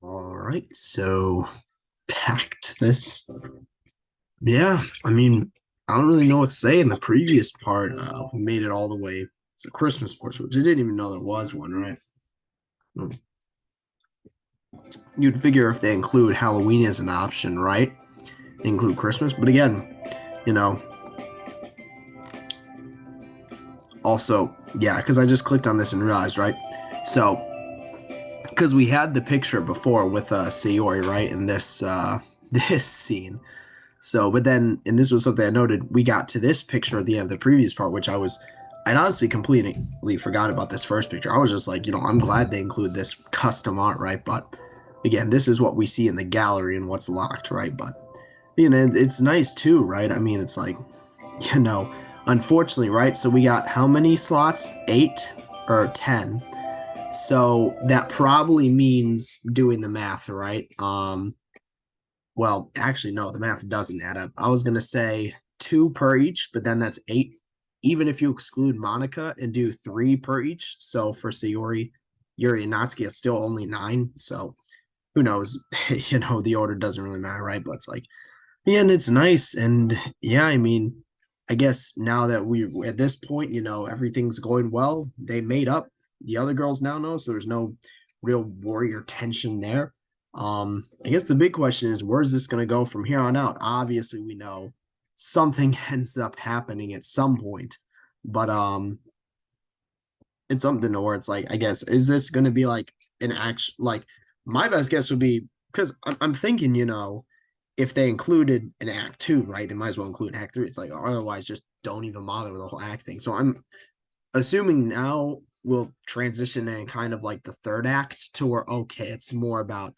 All right, so back to this. Yeah, I mean, I don't really know what to say. In the previous part, we made it all the way to Christmas portion, which I didn't even know there was one, right? Hmm. You'd figure if they include Halloween as an option, right? They include Christmas, but again, you know, also, yeah, because I just clicked on this and realized, right? So, because we had the picture before with Sayori, right, in this this scene. So, but then, and this was something I noted, we got to this picture at the end of the previous part, which I'd honestly completely forgot about this first picture. I was just like, I'm glad they include this custom art, right? But again, this is what we see in the gallery and what's locked, right? But, it's nice too, right? I mean, it's like, you know, unfortunately, right? So we got how many slots? Eight or 10. So that probably means doing the math, right? Well, actually, no, the math doesn't add up. I was going to say two per each, but then that's eight. Even if you exclude Monica and do three per each. So for Sayori, Yuri, and Natsuki, it's still only nine. So who knows? The order doesn't really matter, right? But it's like, yeah, and it's nice. And yeah, I mean, I guess now that we at this point, everything's going well, they made up. The other girls now know, so there's no real worry or tension there. I guess the big question is where's this going to go from here on out? Obviously, we know something ends up happening at some point, but it's something to where it's like, I guess, is this going to be like an action? Like, my best guess would be because I'm thinking, if they included an act two, right, they might as well include an act three. It's like, otherwise, just don't even bother with the whole act thing. So I'm assuming now we'll transition in kind of like the third act to where, okay, it's more about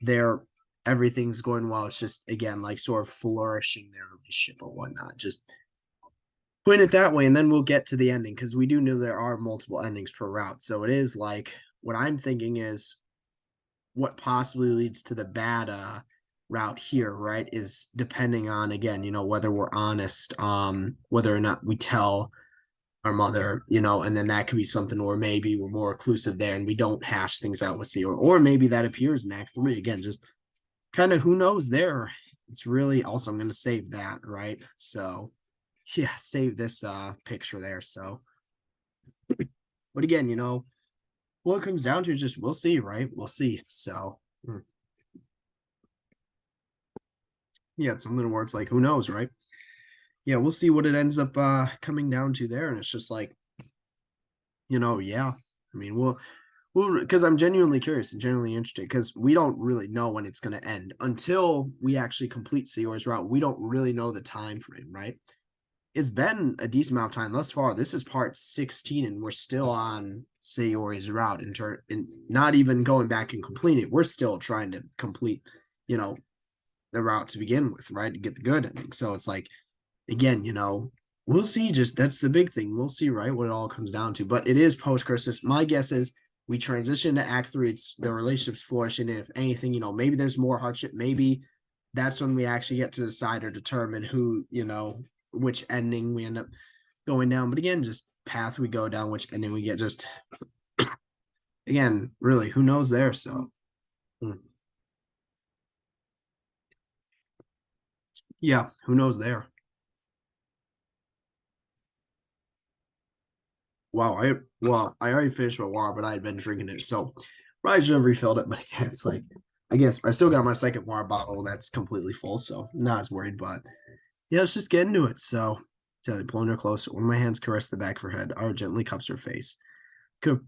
their everything's going well. It's just, again, like sort of flourishing their relationship or whatnot. Just putting it that way, and then we'll get to the ending because we do know there are multiple endings per route. So it is like what I'm thinking is what possibly leads to the bad route here, right? Is depending on again, whether we're honest, whether or not we tell our mother, and then that could be something where maybe we're more inclusive there and we don't hash things out with C or maybe that appears in Act Three again. Just kind of who knows there. It's really also I'm gonna save that, right? So yeah, save this picture there. So but again, what it comes down to is just we'll see, right? We'll see. So yeah, it's something where it's like, who knows, right? Yeah, we'll see what it ends up coming down to there. And it's just like, yeah. I mean, we'll because I'm genuinely curious and genuinely interested because we don't really know when it's going to end until we actually complete Seor's route. We don't really know the time frame, right? It's been a decent amount of time thus far. This is part 16, and we're still on Sayori's route and not even going back and completing it. We're still trying to complete, you know, the route to begin with, right? To get the good ending. So it's like, again, we'll see. Just that's the big thing. We'll see, right? What it all comes down to. But it is post Christmas. My guess is we transition to Act Three. It's the relationships flourishing. And if anything, maybe there's more hardship. Maybe that's when we actually get to decide or determine who, which ending we end up going down. But again, just path we go down, which ending we get. Just again, really, who knows there? So yeah, who knows there? Wow, I already finished my water, but I had been drinking it, so probably should have refilled it. But again, it's like I guess I still got my second water bottle that's completely full, so I'm not as worried. But yeah, let's just get into it. So, Telly pulling her closer. One of my hands caress the back of her head. Ara gently cups her face. The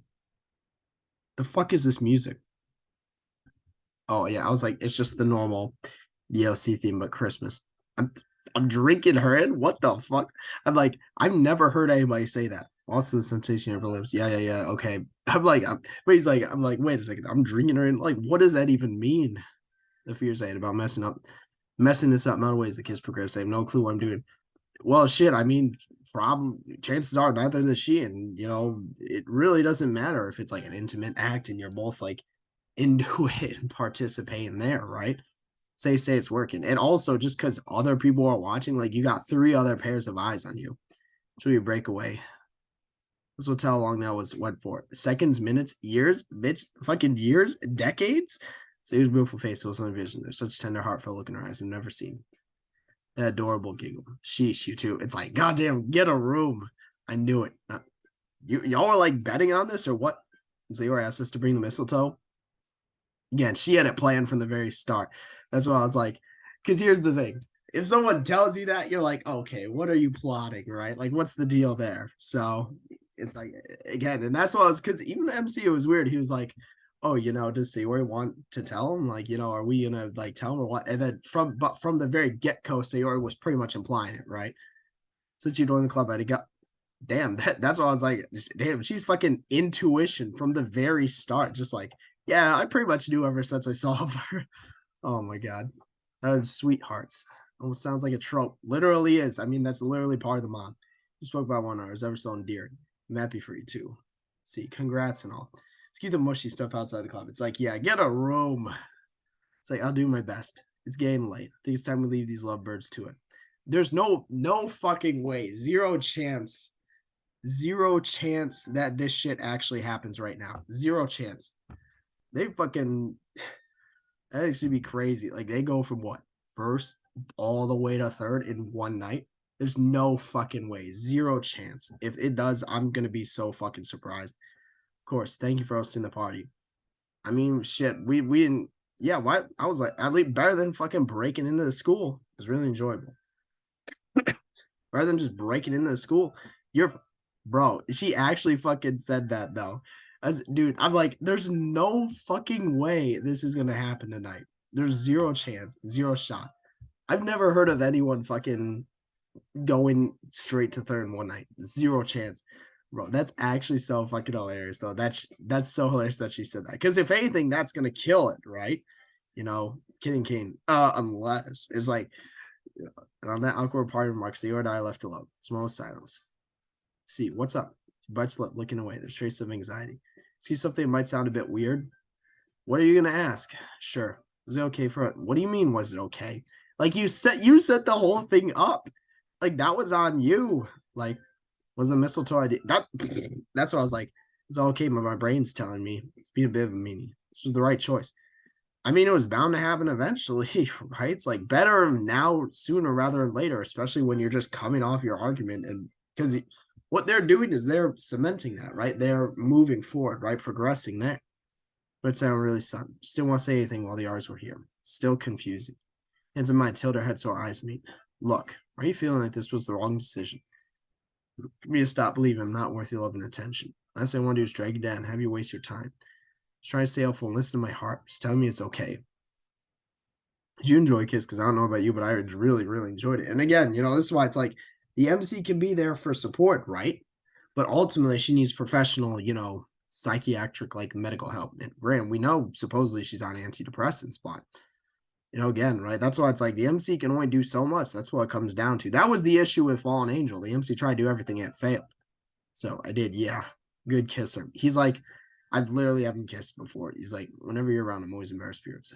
fuck is this music? Oh yeah, I was like, it's just the normal DLC theme, but Christmas. I'm I'm drinking her in. What the fuck? I'm like, I've never heard anybody say that. Lost the sensation of her lips. Yeah, yeah, yeah. Okay. But I'm like, wait a second. I'm drinking her in. Like, what does that even mean? The fears I had about messing this up. Not ways the kids progress. I have no clue what I'm doing. Well, shit. I mean, problem. Chances are neither does she, and it really doesn't matter if it's like an intimate act and you're both like into it and participating there, right? Say it's working. And also just because other people are watching, like you got three other pairs of eyes on you. Show you breakaway. This will tell how long that was went for. Seconds, minutes, years, bitch, fucking years, decades. So here's beautiful face, so it's on vision. There's such tender, heartfelt look in her eyes I've never seen. That adorable giggle. Sheesh, you too. It's like, goddamn, get a room. I knew it. Y'all are like betting on this or what? Zayora asked us to bring the mistletoe. Again, she had it planned from the very start. That's why I was like, because here's the thing. If someone tells you that, you're like, okay, what are you plotting, right? Like, what's the deal there? So it's like, again, and that's why I was, because even the MC, it was weird. He was like, oh, does Sayori want to tell him? Like, are we gonna like tell him or what? And then from the very get-go, Sayori was pretty much implying it, right? Since you joined the club, I got damn, that's what I was like, damn, she's fucking intuition from the very start. Just like, yeah, I pretty much knew ever since I saw her. Oh my god. That is sweethearts. Almost sounds like a trope. Literally is. I mean, that's literally part of the mod. You spoke about 1 hour. Is ever so endearing. I'm happy for you too. See, congrats and all. Let's keep the mushy stuff outside the club. It's like, yeah, get a room. It's like, I'll do my best. It's getting late. I think it's time we leave these lovebirds to it. There's no fucking way. Zero chance that this shit actually happens right now. Zero chance. They fucking that actually be crazy. Like they go from what first all the way to third in one night. There's no fucking way. Zero chance. If it does, I'm gonna be so fucking surprised. Of course, thank you for hosting the party. I mean, shit, we didn't. Yeah, why? I was like, at least better than fucking breaking into the school. It was really enjoyable. Rather than just breaking into the school, you're, bro. She actually fucking said that though. As dude, I'm like, there's no fucking way this is gonna happen tonight. There's zero chance, zero shot. I've never heard of anyone fucking going straight to third in one night. Zero chance. Bro, that's actually so fucking hilarious though. That's so hilarious that she said that. Because if anything, that's gonna kill it, right? Kidding Kane. Unless it's like and on that awkward part of remarks, Theo and I left alone. Small silence. Let's see, what's up? She bites lip, looking away. There's traces of anxiety. See something that might sound a bit weird. What are you gonna ask? Sure. Was it okay for it? What do you mean was it okay? Like you set the whole thing up. Like that was on you. Like, was the mistletoe idea that's what I was like. It's all okay, but my brain's telling me it's being a bit of a meanie. This was the right choice. I mean, it was bound to happen eventually, right? It's like better now sooner rather than later, especially when you're just coming off your argument. And because what they're doing is they're cementing that, right? They're moving forward, right? Progressing there. But it sounded really sudden. Still want to say anything while the R's were here. Still confusing. Hands in mind, tilt her head so our eyes meet. Look, are you feeling like this was the wrong decision? Give me to stop believing I'm not worth your love and attention. Last thing I want to do is drag you down and have you waste your time. Just try to stay helpful and listen to my heart. Just tell me it's okay. Did you enjoy Kiss? Because I don't know about you, but I really, really enjoyed it. And again, this is why it's like the MC can be there for support, right? But ultimately, she needs professional, psychiatric, like medical help. And Graham, we know supposedly she's on antidepressants, but again, right? That's why it's like the MC can only do so much. That's what it comes down to. That was the issue with Fallen Angel. The MC tried to do everything, it failed. So I did, yeah. Good kisser. He's like, I've literally haven't kissed before. He's like, whenever you're around, I'm always embarrassed spirits.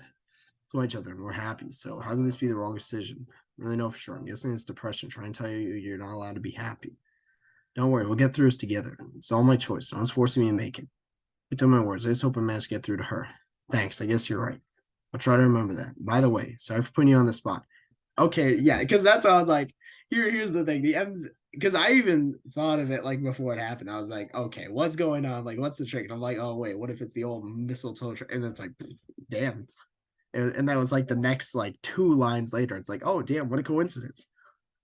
To each other and we're happy. So how could this be the wrong decision? I really know for sure. I'm guessing it's depression trying to tell you you're not allowed to be happy. Don't worry, we'll get through this together. It's all my choice. No one's forcing me to make it. I tell my words. I just hope I manage to get through to her. Thanks. I guess you're right. I'll try to remember that. By the way, sorry for putting you on the spot. Okay, yeah, because that's how I was like, here's the thing. The M's because I even thought of it like before it happened. I was like, okay, what's going on? Like, what's the trick? And I'm like, oh wait, what if it's the old mistletoe trick? And it's like, damn. And that was like the next like 2 lines later. It's like, oh damn, what a coincidence.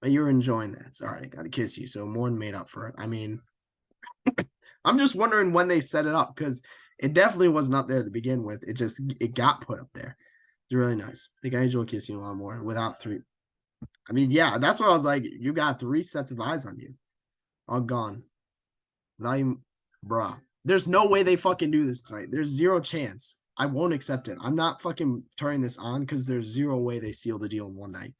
But you're enjoying that. Sorry, I gotta kiss you. So Morn made up for it. I mean, I'm just wondering when they set it up because it definitely was not there to begin with. It got put up there. It's really nice. I think I enjoy kissing you a lot more without 3. I mean, yeah, that's what I was like. You got 3 sets of eyes on you. All gone. Not even, bruh. There's no way they fucking do this tonight. There's zero chance. I won't accept it. I'm not fucking turning this on because there's zero way they seal the deal in one night.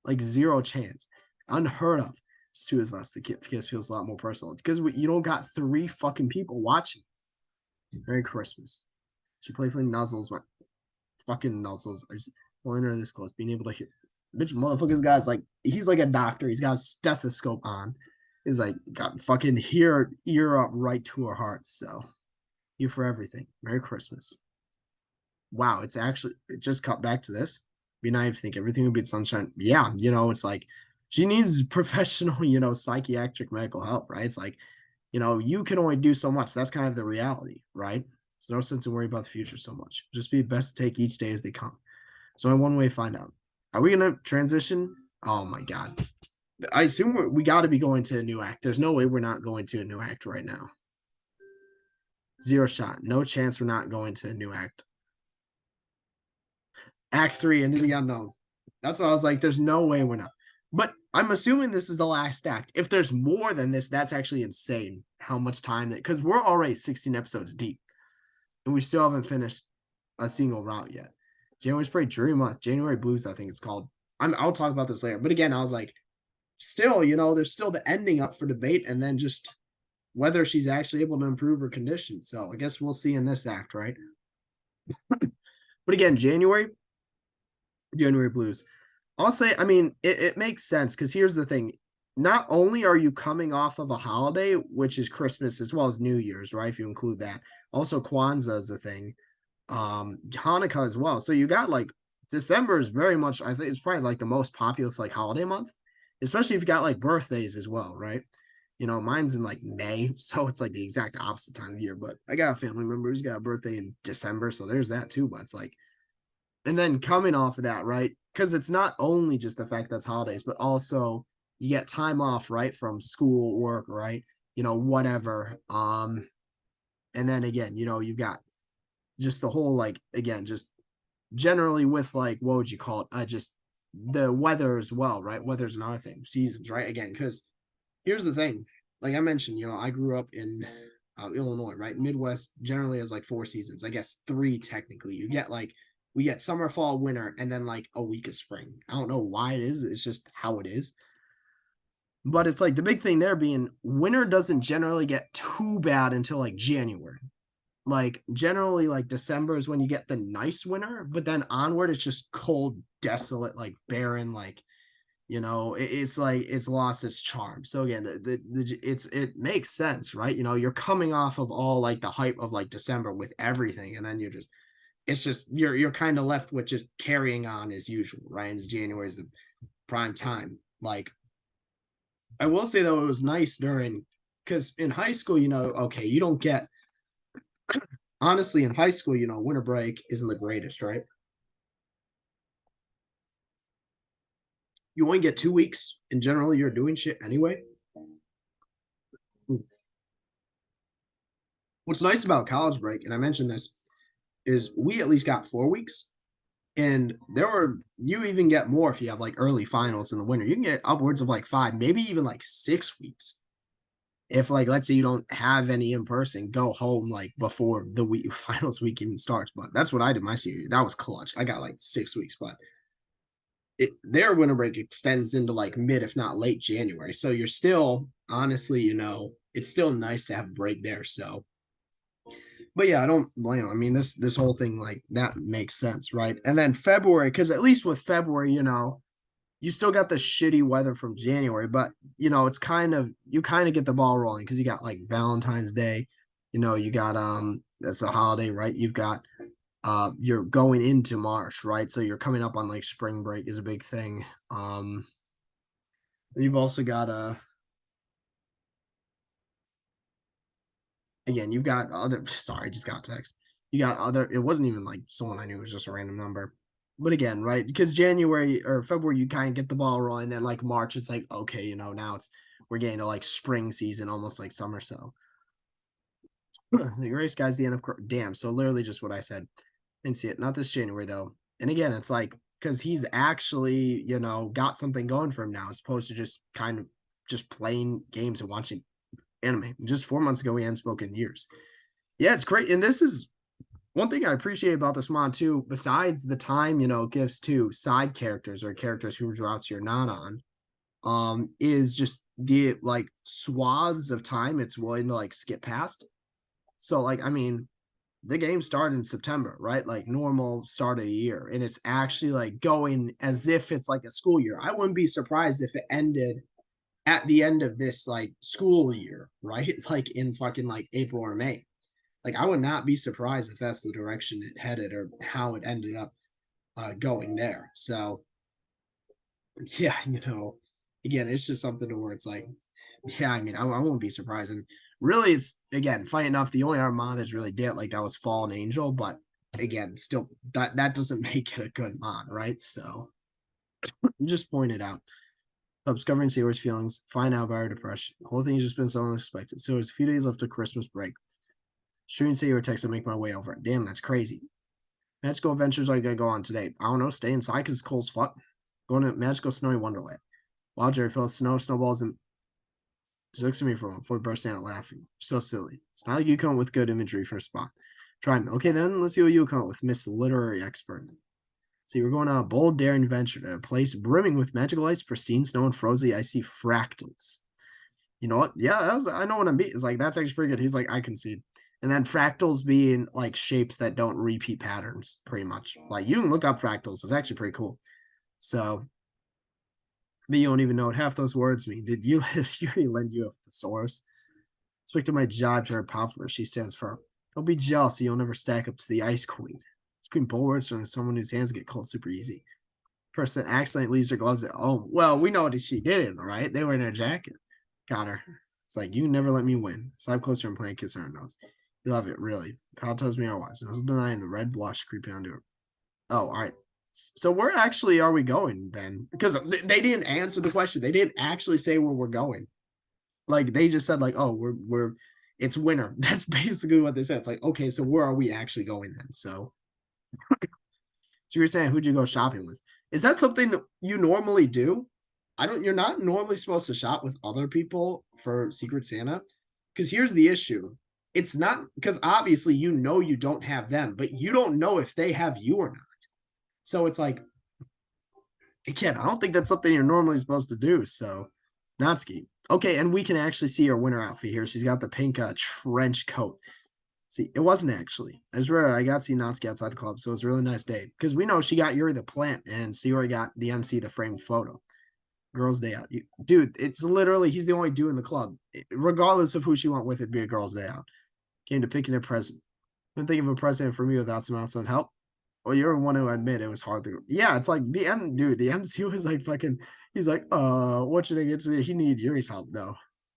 Like zero chance. Unheard of. It's 2 of us. The kiss feels a lot more personal because you don't got 3 fucking people watching. Merry Christmas. She playfully nuzzles my fucking nuzzles. I just pulling her this close, being able to hear. Bitch, motherfucker's guy's like, he's like a doctor. He's got a stethoscope on. He's like, got fucking ear up right to her heart. So, you for everything. Merry Christmas. wow, it's actually it just cut back to this. Be naive to think everything would be sunshine. Yeah, you know, it's like she needs professional, you know, psychiatric medical help, right? It's like, you know, you can only do so much. That's kind of the reality, right? There's no sense in worrying about the future so much. Just be best to take each day as they come. So, in one way, find out. Are we gonna transition? Oh my god. I assume we got to be going to a new act. There's no way we're not going to a new act right now. Zero shot. No chance we're not going to a new act. Act three into the unknown. That's why I was like, there's no way we're not. But I'm assuming this is the last act. If there's more than this, that's actually insane how much time that, because we're already 16 episodes deep and we still haven't finished a single route yet. January's pretty dreary month. January Blues, I think it's called. I'll talk about this later. But again, I was like, still, you know, there's still the ending up for debate and then just whether she's actually able to improve her condition. So I guess we'll see in this act, right? But again, January Blues. I'll say, I mean, it makes sense because here's the thing. Not only are you coming off of a holiday, which is Christmas as well as New Year's, right? If you include that. Also, Kwanzaa is a thing. Hanukkah as well. So you got like December is very much, I think it's probably like the most populous like holiday month, especially if you got like birthdays as well, right? You know, mine's in like May, so it's like the exact opposite time of year. But I got a family member who's got a birthday in December, so there's that too. But it's like, and then coming off of that, right? Because it's not only just the fact that's holidays, but also you get time off, right, from school, work, right? You know, whatever. And then again, you know, you've got just the whole like again, just generally with like what would you call it? Just the weather as well, right? Weather's another thing, seasons, right? Again, because here's the thing, like I mentioned, you know, I grew up in Illinois, right? Midwest generally has like 4 seasons, I guess three technically. You get like we get summer, fall, winter, and then like a week of spring. I don't know why it is. It's just how it is. But it's like the big thing there being winter doesn't generally get too bad until like January. Like generally, like December is when you get the nice winter, but then onward it's just cold, desolate, like barren, like you know it's like it's lost its charm. So again, it makes sense, right? You know, you're coming off of all like the hype of like December with everything, and then you're just it's just you're kind of left with just carrying on as usual, right? And January is the prime time. Like I will say though, it was nice during because in high school, you know, okay, you don't get honestly in high school, you know, winter break isn't the greatest, right? You only get 2 weeks, and generally you're doing shit anyway. What's nice about college break, and I mentioned this, is we at least got 4 weeks. And there were you even get more if you have like early finals in the winter. You can get upwards of like 5, maybe even like 6 weeks. If like let's say you don't have any in person, go home like before the week finals week even starts. But that's what I did my senior year. That was clutch. I got like 6 weeks, but their winter break extends into like mid, if not late January. So you're still honestly, you know, it's still nice to have a break there. So but yeah, I don't blame them. I mean, this whole thing like that makes sense, right? And then February, because at least with February, you know, you still got the shitty weather from January, but you know, it's kind of you kind of get the ball rolling because you got like Valentine's Day, you know, you got that's a holiday, right? You've got you're going into March, right? So you're coming up on like spring break is a big thing. You've also got again, you've got other sorry, I just got text. You got other it wasn't even like someone I knew, it was just a random number. But again, right? Because January or February you kind of get the ball rolling, then like March, it's like, okay, you know, now it's we're getting to like spring season, almost like summer. So the race guy's the end of damn. So literally just what I said. Didn't see it. Not this January though. And again, it's like because he's actually, you know, got something going for him now, as opposed to just kind of just playing games and watching anime. Just 4 months ago, we hadn't spoken in years. Yeah, it's great. And this is one thing I appreciate about this mod too, besides the time, you know, it gives to side characters or characters whose routes you're not on, is just the like swaths of time it's willing to like skip past. So like, I mean, the game started in September, right? Like normal start of the year. And it's actually like going as if it's like a school year. I wouldn't be surprised if it ended at the end of this like school year, right? Like in fucking like April or May. Like I would not be surprised if that's the direction it headed or how it ended up going there. So yeah, again, it's just something to where it's like, yeah, I mean, I won't be surprised. And really, it's again, funny enough, the only Armada is really did like that was Fallen Angel, but again, still that doesn't make it a good mod, right? So just point it out. Discovering Sailor's feelings, find out about her depression. The whole thing has just been so unexpected. So there's a few days left to Christmas break. Shooting Sailor text and make my way over. Damn, that's crazy. Magical adventures are gonna go on today. I don't know, stay inside because it's cold as fuck. Going to magical snowy wonderland. Wow, Jerry filled with snow, snowballs, and just looks at me for a moment before bursting out laughing. So silly. It's not like you come up with good imagery for a spot. Try me. Okay, then let's see what you come up with, Miss Literary Expert. See, we're going on a bold, daring adventure to a place brimming with magical lights, pristine snow, and frozen icy fractals. You know what? Yeah, I know what I mean. It's like that's actually pretty good. He's like, I concede. And then fractals being like shapes that don't repeat patterns, pretty much. Like you can look up fractals. It's actually pretty cool. So, but you don't even know what half those words mean. Did you Yuri lend you a thesaurus? Speak to my job to her popular. She stands firm. Don't be jealous. You'll never stack up to the ice queen. Scream bulwarks from someone whose hands get cold super easy. Person accidentally leaves her gloves at home. Well, we know that she didn't, right? They were in her jacket. Got her. It's like, you never let me win. Slide closer and play and kiss her nose. You love it, really. Pal tells me otherwise. No denying the red blush creeping onto her. Oh, all right. So where actually are we going then? Because they didn't answer the question. They didn't actually say where we're going. Like they just said, like, oh, we're it's winter. That's basically what they said. It's like, okay, so where are we actually going then? So you're saying who'd you go shopping with? Is that something you normally do? You're not normally supposed to shop with other people for Secret Santa. Because here's the issue. It's not because obviously you don't have them, but you don't know if they have you or not. So it's like, again, I don't think that's something you're normally supposed to do. So Natsuki. Okay, and we can actually see her winter outfit here. She's got the pink trench coat. See, it wasn't actually. I was rare. I got to see Natsuki outside the club, so it was a really nice day. Because we know she got Yuri the plant, and Sayori got the MC the framed photo. Girls' day out. Dude, it's literally, he's the only dude in the club. Regardless of who she went with, it'd be a girls' day out. Came to picking a present. Couldn't think of a present for me without some outside help. Well, you're one who admit it was hard to. Yeah, it's like the MC was like fucking. He's like, what should I get to? He need Yuri's help though.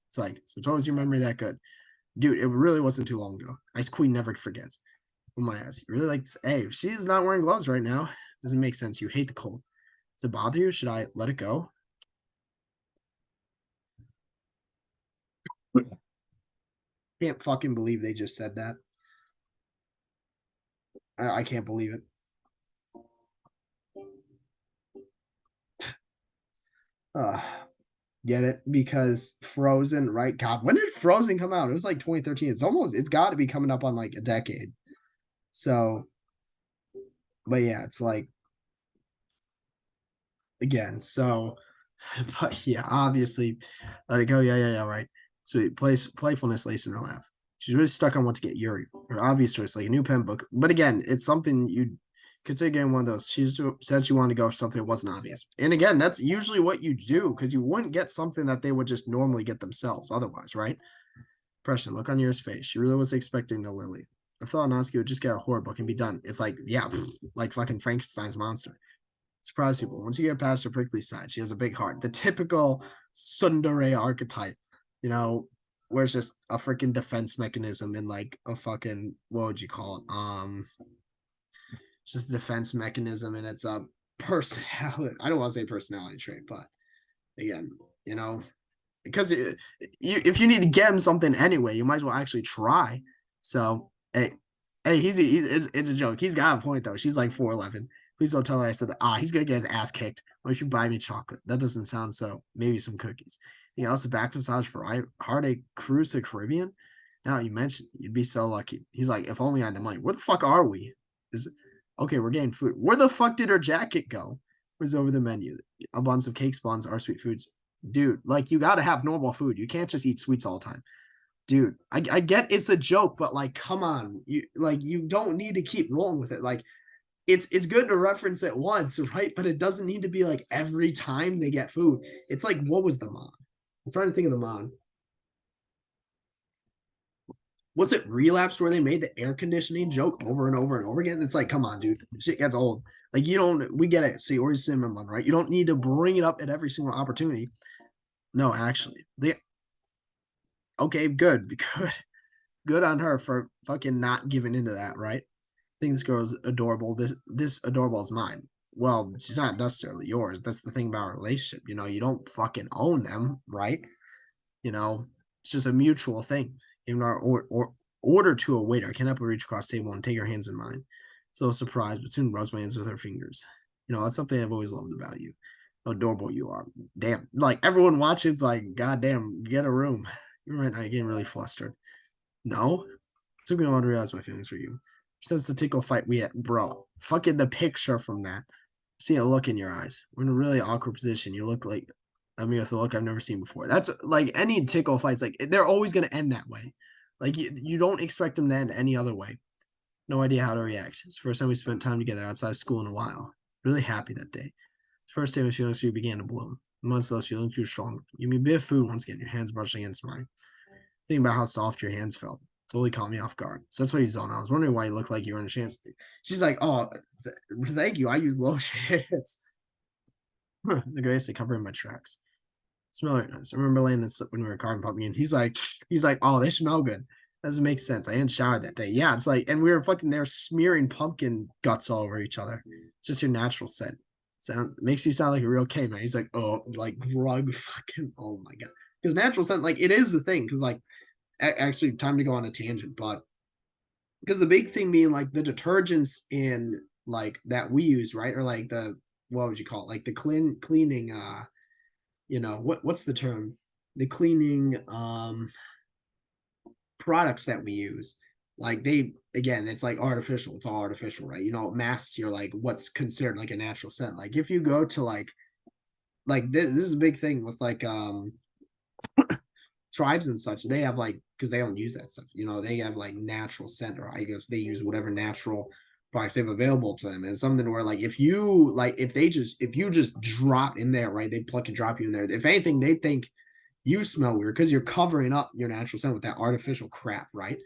It's like, so towards your memory that good, dude. It really wasn't too long ago. Ice Queen never forgets. Oh my ass, you really like? Hey, she's not wearing gloves right now. Doesn't make sense. You hate the cold. Does it bother you? Should I let it go? Can't fucking believe they just said that. I can't believe it. Uh, get it? Because Frozen, right? God, when did Frozen come out? It was like 2013. It's got to be coming up on like a decade. So, but yeah, it's like, again, so, but yeah, obviously, let it go. Yeah, right. Sweet. Playfulness lace in her laugh. She's really stuck on what to get Yuri. Her obvious choice, like a new pen book. But again, it's something you consider getting one of those. She said she wanted to go for something that wasn't obvious. And again, that's usually what you do because you wouldn't get something that they would just normally get themselves otherwise, right? Impression, look on Yuri's face. She really was expecting the lily. I thought Natsuki would just get a horror book and be done. It's like, yeah, like fucking Frankenstein's monster. Surprise people. Once you get past her prickly side, she has a big heart. The typical tsundere archetype, you know, where it's just a freaking defense mechanism and like a fucking, what would you call it? Just a defense mechanism and it's a personality. I don't want to say personality trait, but again, because if you need to get him something anyway, you might as well actually try. So hey, he's it's a joke. He's got a point though. She's like 4'11". Please don't tell her I said that. He's gonna get his ass kicked. Why don't you buy me chocolate? That doesn't sound so. Maybe some cookies. You know, a back massage for heartache cruise to Caribbean. Now you mentioned you'd be so lucky. He's like, if only I had the money. Where the fuck are we? Is okay, we're getting food. Where the fuck did her jacket go? Where's over the menu? A bunch of cakes, buns, our sweet foods. Dude, like you gotta have normal food. You can't just eat sweets all the time. Dude, I get it's a joke, but like, come on. You don't need to keep rolling with it. Like it's good to reference it once, right? But it doesn't need to be like every time they get food. It's like, what was the mod? I'm trying to think of the mod. Was it Relapse where they made the air conditioning joke over and over and over again? It's like, come on, dude, shit gets old. Like you don't, we get it. See, or cinnamon bun, right? You don't need to bring it up at every single opportunity. No, actually, they okay, good, good on her for fucking not giving into that, right? I think this girl's adorable. This adorable is mine. Well, she's not necessarily yours. That's the thing about a relationship. You know, you don't fucking own them, right? You know, it's just a mutual thing. Even our order to a waiter, I cannot reach across the table and take your hands in mine. So surprised, but soon rubs my hands with her fingers. You know, that's something I've always loved about you. How adorable you are. Damn. Like everyone watching's like, God damn, get a room. You're right now, you're getting really flustered. No? It took me a while to realize my feelings for you. Since the tickle fight we had, bro, fucking the picture from that. See a look in your eyes. We're in a really awkward position. You look like, I mean, with a look I've never seen before. That's like any tickle fights, like they're always going to end that way. Like you don't expect them to end any other way. No idea how to react. It's the first time we spent time together outside of school in a while. Really happy that day. First time my feelings for you began to bloom. Once those feelings grew strong, you mean a bit of food once again, your hands brushing against mine. Thinking about how soft your hands felt totally caught me off guard. So that's what he's on. I was wondering why you looked like you were in a chance. She's like, oh, thank you. I use lotions. The greatest to cover in my tracks. Smell it nice. I remember laying this when we were carving pumpkin. He's like, oh, they smell good. Doesn't make sense. I hadn't showered that day. Yeah, it's like, and we were fucking there smearing pumpkin guts all over each other. It's just your natural scent. Sound makes you sound like a real caveman. He's like, oh, like rug fucking, oh my god. Because natural scent, like it is the thing. Because like, actually, time to go on a tangent, but because the big thing being like the detergents in like that we use, right? Or like the what would you call it? Like the cleaning what's the term? The cleaning products that we use. Like they again, it's like artificial, it's all artificial, right? You know, masks you're like what's considered like a natural scent. Like if you go to like this is a big thing with like tribes and such, they have like because they don't use that stuff, you know, they have like natural scent, or I guess they use whatever natural products they have available to them. And it's something where like if you just drop in there, right, they pluck and drop you in there. If anything, they think you smell weird because you're covering up your natural scent with that artificial crap, right?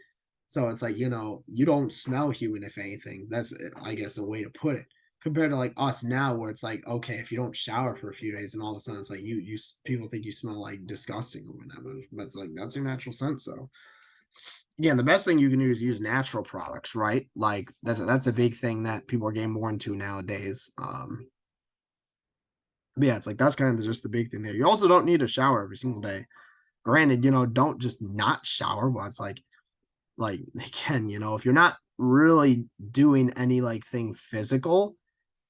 So it's like, you know, you don't smell human, if anything. That's I guess a way to put it compared to like us now where it's like okay if you don't shower for a few days and all of a sudden it's like you people think you smell like disgusting or whatever, but it's like that's your natural scent. So again, the best thing you can do is use natural products, right? Like that's a big thing that people are getting more into nowadays. But yeah, it's like that's kind of just the big thing there. You also don't need to shower every single day. Granted, you know, don't just not shower, but it's like again, you know, if you're not really doing any like thing physical,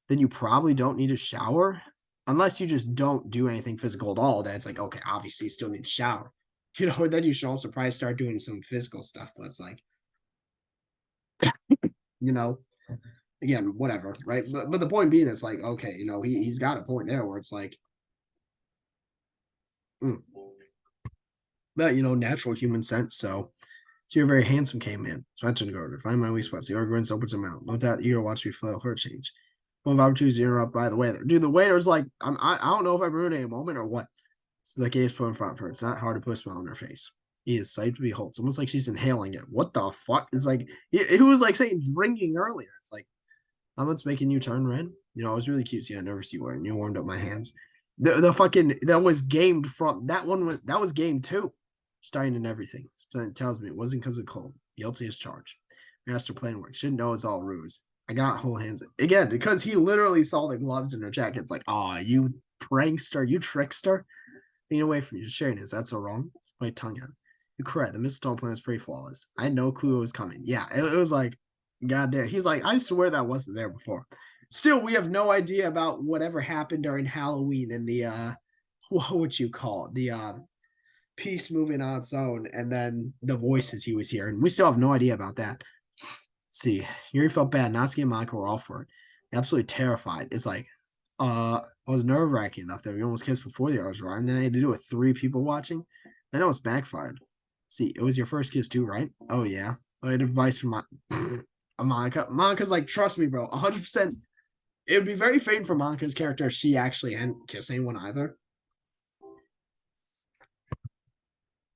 then you probably don't need to shower unless you just don't do anything physical at all. That's like, okay, obviously you still need to shower. You know, then you should also probably start doing some physical stuff. But it's like, you know, again, whatever, right? But the point being, it's like, okay, you know, he's got a point there where it's like, mm, but you know, natural human sense. So you're a very handsome caveman. So I turned to go over to find my weak spots. The arguments opens her mouth. No doubt eager to watch me flail for a change. One of opportunities to interrupt by the waiter. Dude, the waiter's like, I don't know if I'm ruining a moment or what. So the gaze put in front of her. It's not hard to put a smile on her face. He is psyched to behold. It's almost like she's inhaling it. What the fuck? It's like, it was like saying drinking earlier. It's like, how much making you turn red? You know, it was really cute. See, I never see where you warmed up my hands. The fucking, that was gamed from, that was game two. Starting in everything. It tells me it wasn't because of cold. Guilty as charged. Master plan work. Should know it's all ruse. I got whole hands. Again, because he literally saw the gloves in her jacket. It's like, oh, you prankster, you trickster. Being away from you, sharing is that so wrong? It's my tongue out. You correct. The mistletoe plan is pretty flawless. I had no clue it was coming. Yeah, it was like, goddamn. He's like, I swear that wasn't there before. Still, we have no idea about whatever happened during Halloween and the what would you call it? The piece moving on its own, and then the voices he was hearing. We still have no idea about that. Let's see, Yuri felt bad. Natsuki and Monica were all for it. Absolutely terrified. It's like, I was nerve wracking enough that we almost kissed before the hours arrived. And then I had to do it with 3 people watching. I know it's backfired. See, it was your first kiss too, right? Oh yeah. I had advice from Monica. Monica's like, trust me, bro, 100%. It would be very faint for Monica's character if she actually hadn't kissed anyone either.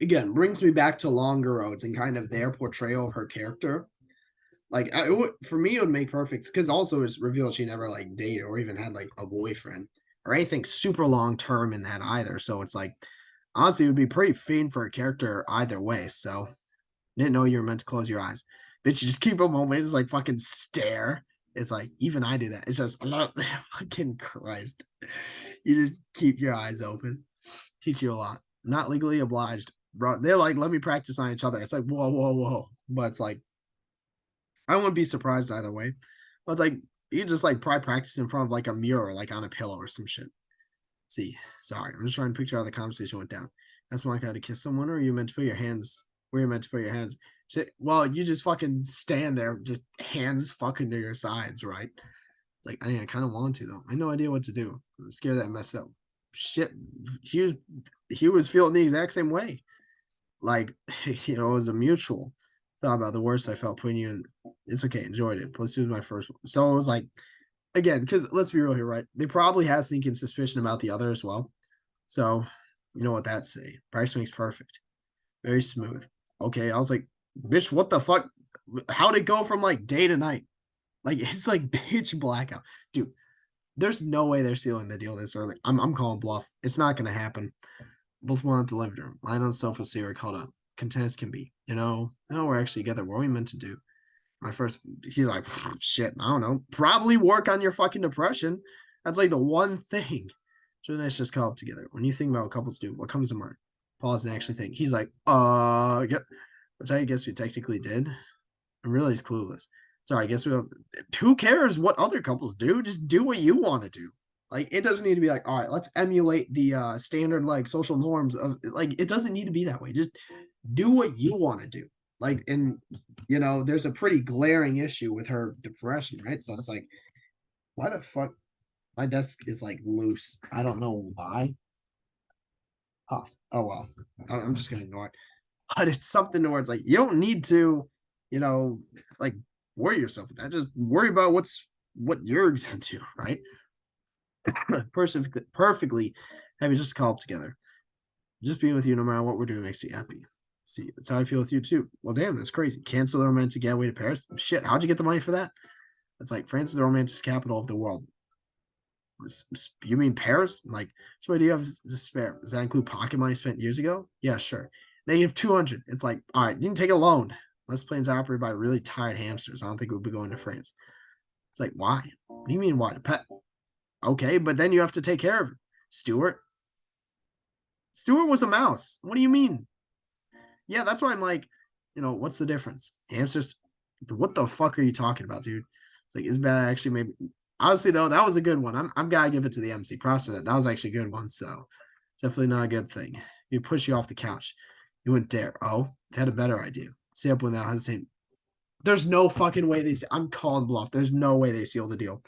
again brings me back to Longer Roads and kind of their portrayal of her character. Like for me, it would make perfect because also it's revealed she never like dated or even had like a boyfriend or anything super long term in that either. So it's like honestly, it would be pretty fiend for a character either way. So didn't know you were meant to close your eyes. Bitch, you just keep them open, just like fucking stare. It's like even I do that. It's just fucking Christ. You just keep your eyes open. Teach you a lot. Not legally obliged, bro. They're like, let me practice on each other. It's like whoa, whoa, whoa. But it's like I wouldn't be surprised either way. But it's like you just like probably practice in front of like a mirror, like on a pillow or some shit. See, sorry, I'm just trying to picture how the conversation went down. That's like how to kiss someone, or you meant to put your hands where you meant to put your hands. Shit, well, you just fucking stand there, just hands fucking to your sides, right? Like, I kind of want to though. I have no idea what to do. I'm scared that I messed up. Shit, he was feeling the exact same way. Like, it was a mutual thought about the worst I felt putting you in. It's okay, enjoyed it. Plus, it was my first one. So it was like, again, because let's be real here, right? They probably have sneaking suspicion about the other as well. So, you know what that say? Price makes perfect. Very smooth. Okay, I was like, bitch, what the fuck? How'd it go from like day to night? Like it's like pitch blackout, dude. There's no way they're sealing the deal this early. I'm calling bluff. It's not gonna happen. Both want the living room. Lying on the sofa, see her called up. Content as can be. No, we're actually together. What are we meant to do? My first, he's like, shit, I don't know. Probably work on your fucking depression. That's like the one thing. So nice just call up together. When you think about what couples do, what comes to mind? Pause and actually think. He's like, yeah, which I guess we technically did. I'm really clueless. Sorry, I guess we have. Who cares what other couples do? Just do what you want to do. Like, it doesn't need to be like, all right, let's emulate the standard like social norms of like. It doesn't need to be that way. Just do what you want to do. Like, and there's a pretty glaring issue with her depression, right? So it's like, why the fuck? My desk is like loose. I don't know why. Oh well. I'm just gonna ignore it. But it's something where it's like you don't need to, you know, like worry yourself with that. Just worry about what you're gonna do, right? Perfectly having just call up together. Just being with you no matter what we're doing makes you happy. See, that's how I feel with you too. Well, damn, that's crazy. Cancel the romantic getaway to Paris. Shit, how'd you get the money for that? It's like France is the romantic capital of the world. You mean Paris? Like, so what do you have to spare? Does that include pocket money spent years ago? Yeah, sure. Then you have 200. It's like, all right, you can take a loan. Unless planes are operated by really tired hamsters. I don't think we'll be going to France. It's like, why? What do you mean why? The pet? Okay, but then you have to take care of it. Stuart? Stuart was a mouse. What do you mean? Yeah, that's why I'm like, what's the difference? Hamsters? What the fuck are you talking about, dude? It's like, is bad actually maybe honestly though, that was a good one. I'm gotta give it to the MC. Props for that. That was actually a good one. So definitely not a good thing. You push you off the couch. You wouldn't dare. Oh, they had a better idea. Stay up without hesitating. There's no fucking way they. I'm calling bluff. There's no way they seal the deal.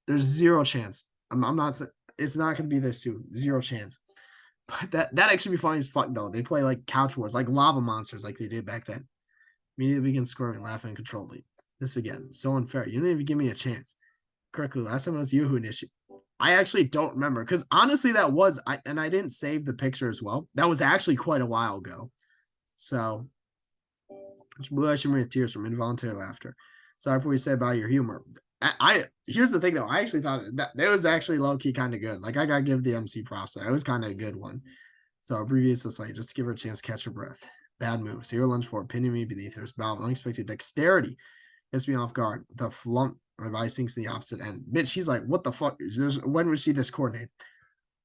There's zero chance. I'm not. It's not gonna be this soon. Zero chance. But that actually be funny as fuck though. They play like couch wars, like lava monsters, like they did back then. Immediately begin squirming, laughing uncontrollably. This again, so unfair. You didn't even give me a chance. Correctly, last time it was you who initiated. I actually don't remember because honestly, that was I didn't save the picture as well. That was actually quite a while ago. So, blue eyes shimmering with tears from involuntary laughter. Sorry for what you say about your humor. I here's the thing though. I actually thought that was actually low key kind of good. Like I gotta give the MC props. It was kind of a good one. So abbreviate this like just to give her a chance to catch her breath. Bad move. Zero lunge for pinning me beneath her bow. Unexpected dexterity gets me off guard. The flump. My vice sinks in the opposite end. Bitch, he's like, what the fuck? When was she this coordinated?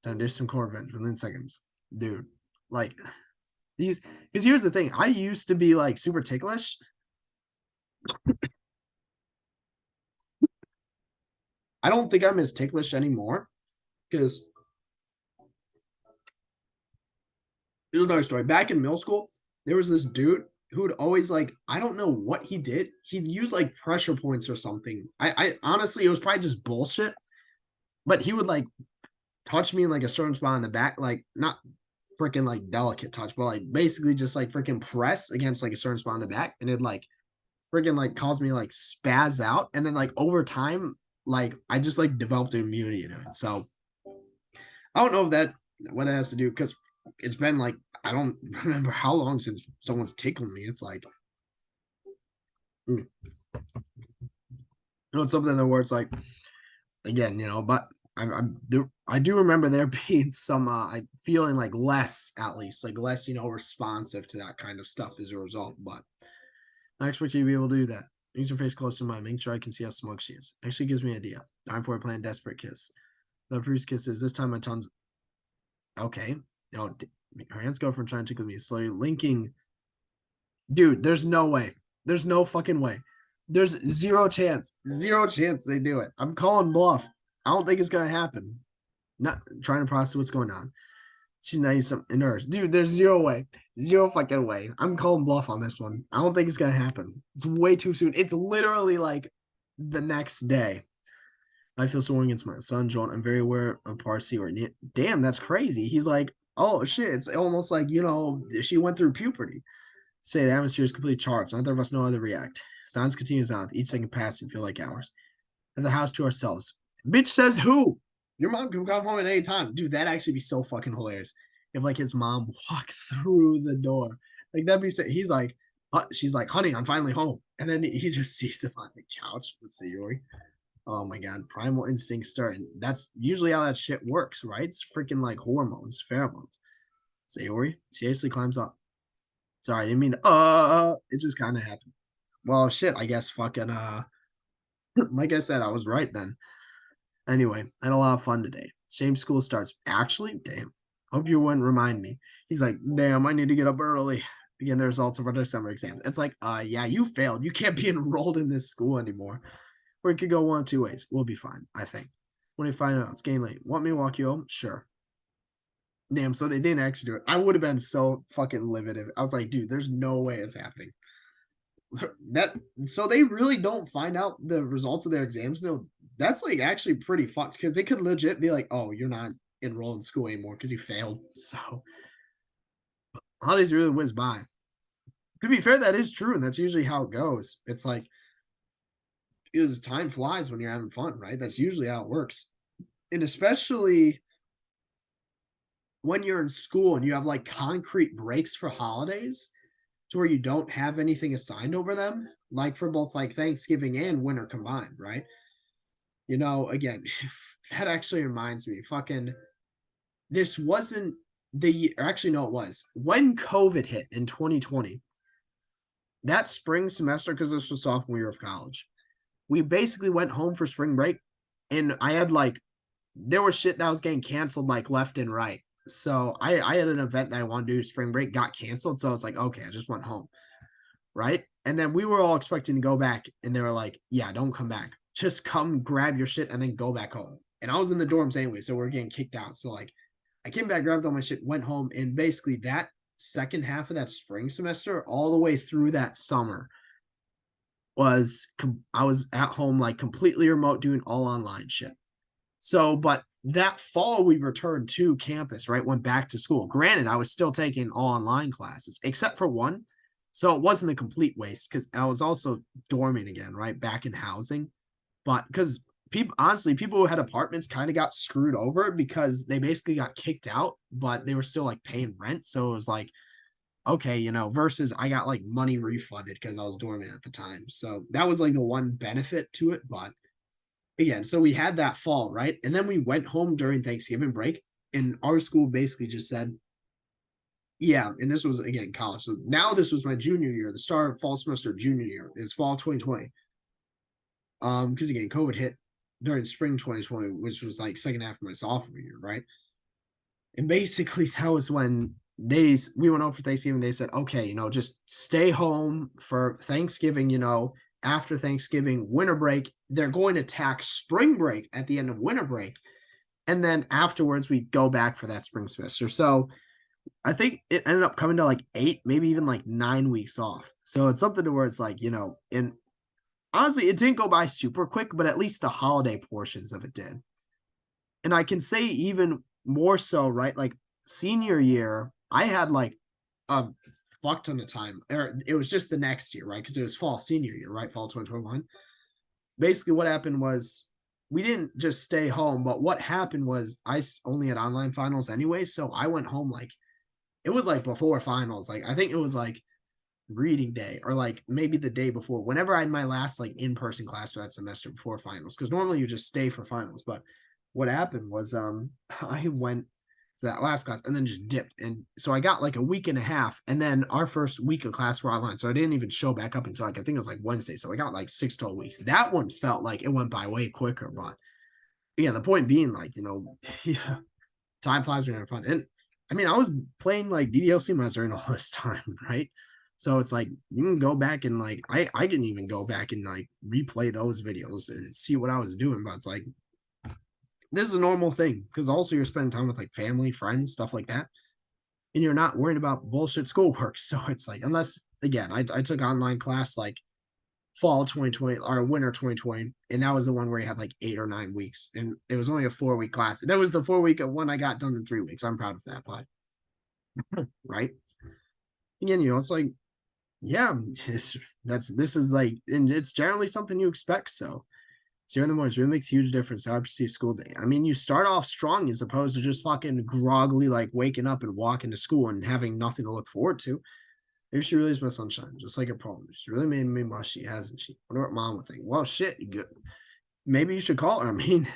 Time to dish some core revenge within seconds. Dude, like these, because here's the thing. I used to be like super ticklish. I don't think I'm as ticklish anymore because here's another story. Back in middle school, there was this dude who would always like, I don't know what he did. He'd use like pressure points or something. I honestly, it was probably just bullshit, but he would like touch me in like a certain spot in the back, like not freaking like delicate touch, but like basically just like freaking press against like a certain spot in the back, and it like freaking like cause me like spaz out, and then like over time, like I just like developed immunity to it. So I don't know if that what it has to do because it's been like I don't remember how long since someone's tickled me. It's like, it's something that where it's like, again, but I do remember there being some I feeling like less, at least like less, responsive to that kind of stuff as a result. But I expect you to be able to do that. Use your face close to mine. Make sure I can see how smug she is. Actually gives me an idea. Time for a plan desperate kiss. The first kiss is this time my tongue's okay. Her hands go from trying to tickle me, slowly linking. Dude, there's no way. There's no fucking way. There's zero chance. Zero chance they do it. I'm calling bluff. I don't think it's gonna happen. Not trying to process what's going on. She's nice in hers. Dude, there's zero way. Zero fucking way. I'm calling bluff on this one. I don't think it's gonna happen. It's way too soon. It's literally like the next day. I feel soaring against my son, John. I'm very aware of Parsi or damn, that's crazy. He's like, oh shit. It's almost like, she went through puberty. Say the atmosphere is completely charged. Neither of us know how to react. Silence continues on. Each second passing feel like hours. Have the house to ourselves. Bitch says who? Your mom can come home at any time. Dude, that'd actually be so fucking hilarious. If like his mom walked through the door. Like that'd be he's like, she's like, honey, I'm finally home. And then he just sees him on the couch with Sayori. Oh my god, primal instinct start. And that's usually how that shit works, right? It's freaking like hormones, pheromones. Sayori seriously climbs up. Sorry, I didn't mean it just kind of happened. Well, shit, I guess fucking like I said, I was right then. Anyway, I had a lot of fun today. Same school starts. Actually, damn. Hope you wouldn't remind me. He's like, damn, I need to get up early. Begin the results of our December exams. It's like, yeah, you failed. You can't be enrolled in this school anymore. Or it could go one of two ways. We'll be fine, I think. When you find out it's getting late. Want me to walk you home? Sure. Damn, so they didn't actually do it. I would have been so fucking livid if I was like, dude, there's no way it's happening. That so they really don't find out the results of their exams. No, that's like actually pretty fucked because they could legit be like, oh, you're not enrolled in school anymore because you failed. So holidays really whiz by. To be fair, that is true, and that's usually how it goes. It's like is time flies when you're having fun, right? That's usually how it works. And especially when you're in school and you have like concrete breaks for holidays to where you don't have anything assigned over them, like for both like Thanksgiving and winter combined, right? Again, that actually reminds me, fucking, this wasn't actually, no, it was when COVID hit in 2020, that spring semester, because this was sophomore year of college, we basically went home for spring break and I had like, there was shit that was getting canceled like left and right. So I had an event that I wanted to do spring break, got canceled. So it's like, okay, I just went home. Right. And then we were all expecting to go back and they were like, yeah, don't come back. Just come grab your shit and then go back home. And I was in the dorms anyway. So we're getting kicked out. So like I came back, grabbed all my shit, went home. And basically that second half of that spring semester, all the way through that summer, I was at home like completely remote doing all online shit. So, but that fall we returned to campus, right? Went back to school. Granted, I was still taking all online classes, except for one. So it wasn't a complete waste because I was also dorming again, right? Back in housing. But because people, honestly, people who had apartments kind of got screwed over because they basically got kicked out, but they were still like paying rent. So it was like, okay, versus I got like money refunded because I was dormant at the time. So that was like the one benefit to it. But again, so we had that fall, right? And then we went home during Thanksgiving break, and our school basically just said, yeah, and this was again college. So now this was my junior year, the start of fall semester, junior year is fall 2020. Because again, COVID hit during spring 2020, which was like second half of my sophomore year, right? And basically that was when we went out for Thanksgiving. They said, okay, just stay home for Thanksgiving, after Thanksgiving, winter break. They're going to tack spring break at the end of winter break. And then afterwards, we go back for that spring semester. So I think it ended up coming to like 8, maybe even like 9 weeks off. So it's something to where it's like, and honestly, it didn't go by super quick, but at least the holiday portions of it did. And I can say even more so, right? Like senior year, I had like a fuck ton of time. It was just the next year, right? Because it was fall senior year, right? Fall 2021. Basically, what happened was we didn't just stay home, but what happened was I only had online finals anyway. So I went home like it was like before finals. Like I think it was like reading day or like maybe the day before. Whenever I had my last like in-person class for that semester before finals, because normally you just stay for finals. But what happened was I went to that last class and then just dipped. And so I got like a week and a half. And then our first week of class were online. So I didn't even show back up until like I think it was like Wednesday. So I got like 6 to 8 weeks. That one felt like it went by way quicker. But yeah, the point being, like, yeah, time flies when you're having fun. And I mean, I was playing like DDLC mods during all this time, right? So it's like you can go back and like I can even go back and like replay those videos and see what I was doing. But it's like this is a normal thing because also you're spending time with like family, friends, stuff like that, and you're not worried about bullshit schoolwork. So it's like unless again, I took online class like fall 2020 or winter 2020, and that was the one where you had like 8 or 9 weeks, and it was only a 4 week class. That was the 4 week of one I got done in 3 weeks. I'm proud of that, but right again, it's like yeah, this is like, and it's generally something you expect. So here in the mornings really makes a huge difference how I perceive school day. I mean, you start off strong as opposed to just fucking groggily like waking up and walking to school and having nothing to look forward to. Maybe she really is my sunshine, just like her poem. She really made me mushy, hasn't she? I wonder what mom would think. Well, shit, maybe you should call her. I mean,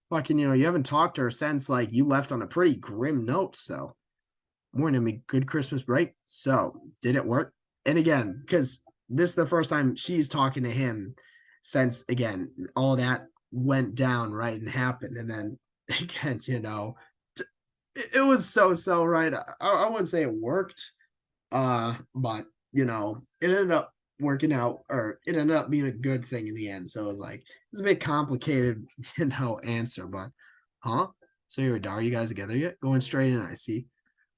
fucking, you haven't talked to her since like you left on a pretty grim note. So, morning, me good Christmas break. So, did it work? And again, because this is the first time she's talking to him since again all that went down right and happened, and then again, it was so right. I wouldn't say it worked, but it ended up working out, or it ended up being a good thing in the end. So it was like it's a bit complicated, answer, but huh? So are you guys together yet? Going straight in, I see.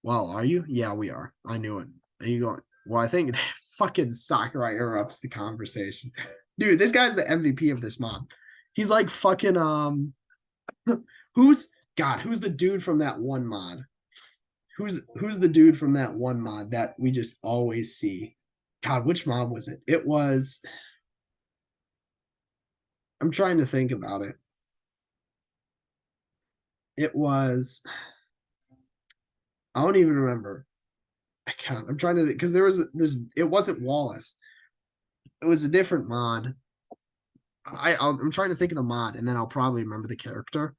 Well, are you? Yeah, we are. I knew it. Are you going? Well, I think fucking Sakurai interrupts the conversation. Dude, this guy's the MVP of this mob. He's like fucking who's who's the dude from that one mod? Who's the dude from that one mod that we just always see? God, which mod was it? It was I'm trying to think about it. It was I don't even remember. I can't. I'm trying to because there was this. It wasn't Wallace. It was a different mod. I'm trying to think of the mod, and then I'll probably remember the character.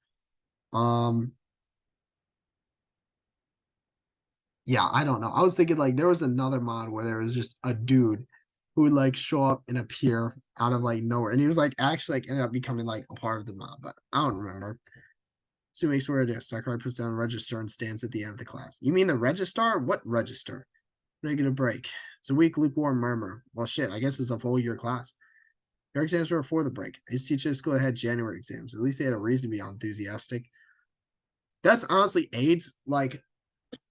Um, yeah, I don't know. I was thinking like there was another mod where there was just a dude who would like show up and appear out of like nowhere, and he was like actually like ended up becoming like a part of the mod, but I don't remember. So he makes where it is. Sakurai puts down register and stands at the end of the class. You mean the registrar? What register? Negative break. It's a weak, lukewarm murmur. Well, shit, I guess it's a full year class. Your exams were before the break. His teacher at school had January exams. At least they had a reason to be enthusiastic. That's honestly AIDS. Like,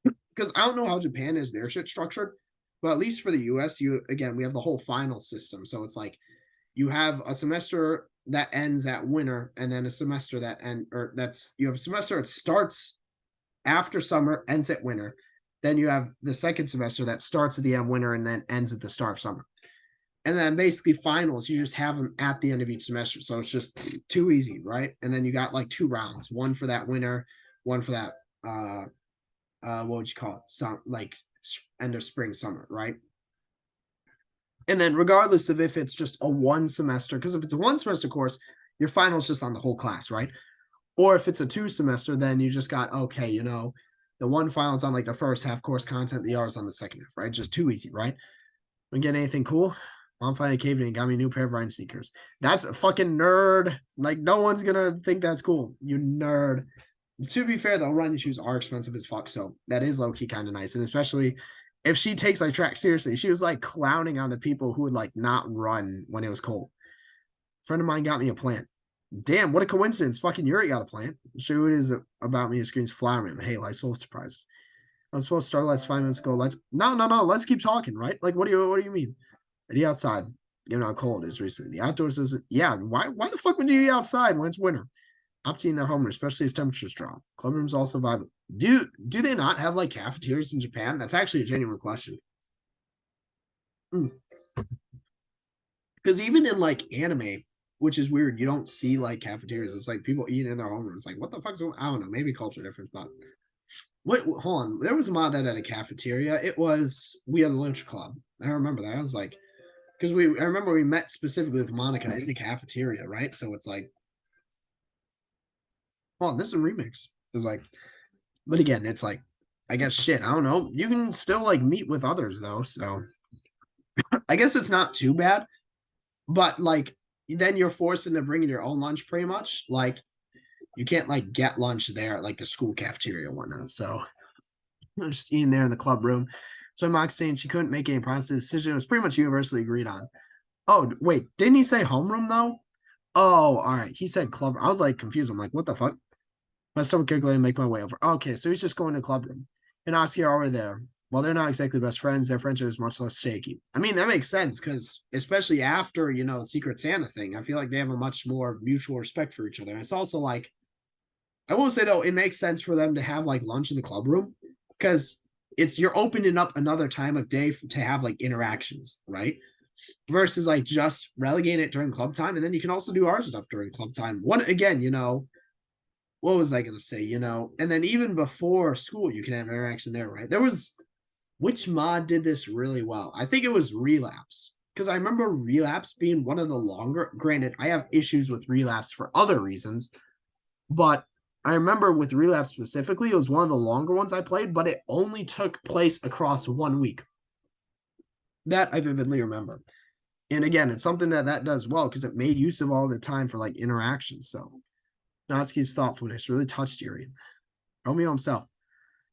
because I don't know how Japan is their shit structured, but at least for the US, we have the whole final system. So it's like you have a semester that ends at winter, and then a semester you have a semester that starts after summer, ends at winter. Then you have the second semester that starts at the end of winter and then ends at the start of summer. And then basically finals, you just have them at the end of each semester. So it's just too easy, right? And then you got like 2 rounds, one for that winter, one for that what would you call it? Some like end of spring, summer, right? And then regardless of if it's just a one semester, because if it's a one semester course, your final's just on the whole class, right? Or if it's a 2 semester, then you just got okay, the one final's on like the first half course content, the other's on the second half, right? Just too easy, right? We get anything cool? Mom finally caved in and got me a new pair of Ryan sneakers. That's a fucking nerd. Like, no one's gonna think that's cool. You nerd. To be fair, though, running shoes are expensive as fuck, so that is low-key kind of nice. And especially if she takes like track seriously, she was like clowning on the people who would like not run when it was cold. A friend of mine got me a plant. Damn, what a coincidence. Fucking Yuri got a plant. I'll show you what it is about me. It screams flower man. Hey, life's full of surprises. I was supposed to start last 5 minutes ago. No. Let's keep talking, right? Like, what do you mean? Eat outside. You know how cold it is recently. The outdoors isn't. Yeah, why the fuck would you eat outside when it's winter? Opting their home, especially as temperatures drop. Club rooms also vibe. Do they not have like cafeterias in Japan? That's actually a genuine question. Because even in like anime, which is weird, you don't see like cafeterias. It's like people eating in their home rooms. Like, what the fuck's going on? I don't know. Maybe culture difference, but Wait, hold on. There was a mod that at a cafeteria. It was we had a lunch club. I remember that. I was like, because I remember we met specifically with Monica in the cafeteria, right? So it's like, oh, this is a remix. It's like, but again, it's like, I guess shit. I don't know. You can still like meet with others though, so I guess it's not too bad. But like, then you're forced into bringing your own lunch, pretty much. Like, you can't like get lunch there at like the school cafeteria and whatnot. So I'm just eating there in the club room. So Mox saying she couldn't make any process decision. It was pretty much universally agreed on. Oh, wait, didn't he say homeroom though? Oh, all right. He said club. I was like confused. I'm like, what the fuck? My stomach giggling and make my way over. Okay, so he's just going to club room. And Oscar are over there. While they're not exactly best friends, their friendship is much less shaky. I mean, that makes sense because especially after, the Secret Santa thing, I feel like they have a much more mutual respect for each other. And it's also like, I will say though, it makes sense for them to have like lunch in the club room because it's you're opening up another time of day to have like interactions, right? Versus like just relegating it during club time, and then you can also do our stuff during club time. One again, what was I gonna say? And then even before school, you can have interaction there, right? There was which mod did this really well? I think it was Relapse. Because I remember Relapse being one of the longer. Granted, I have issues with Relapse for other reasons, but I remember with Relapse specifically, it was one of the longer ones I played, but it only took place across 1 week. That I vividly remember. And again, it's something that does well because it made use of all the time for like interaction. So Natsuki's thoughtfulness really touched Yuri. Romeo himself.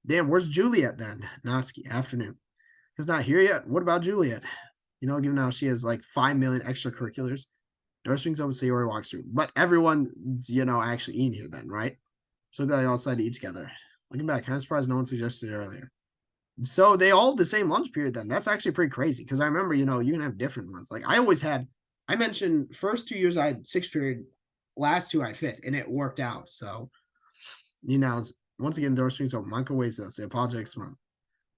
Damn, where's Juliet then? Natsuki, afternoon. He's not here yet. What about Juliet? Given how she has like 5 million extracurriculars. Door swings open, Sayori walks through. But everyone's, actually eating here then, right? So they all decided to eat together. Looking back, kind of surprised no one suggested it earlier. So they all have the same lunch period then. That's actually pretty crazy because I remember, you can have different ones. Like I mentioned first 2 years I had sixth period, last two I had fifth, and it worked out. So, once again, door swings open. Michael weighs us. They apologize, mom.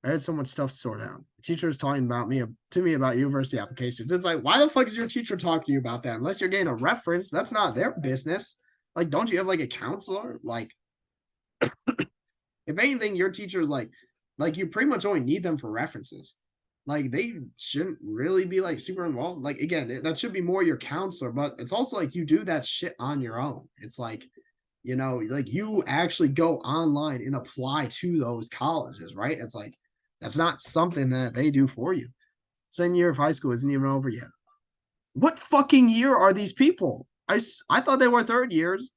I had so much stuff to sort out. The teacher was talking to me about university applications. It's like, why the fuck is your teacher talking to you about that? Unless you're getting a reference, that's not their business. Like, don't you have like a counselor? Like, if anything, your teacher is like you pretty much only need them for references. Like they shouldn't really be like super involved. Like again, that should be more your counselor, but it's also like you do that shit on your own. It's like, like you actually go online and apply to those colleges, right? It's like that's not something that they do for you. Second year of high school isn't even over yet. What fucking year are these people? I thought they were third years.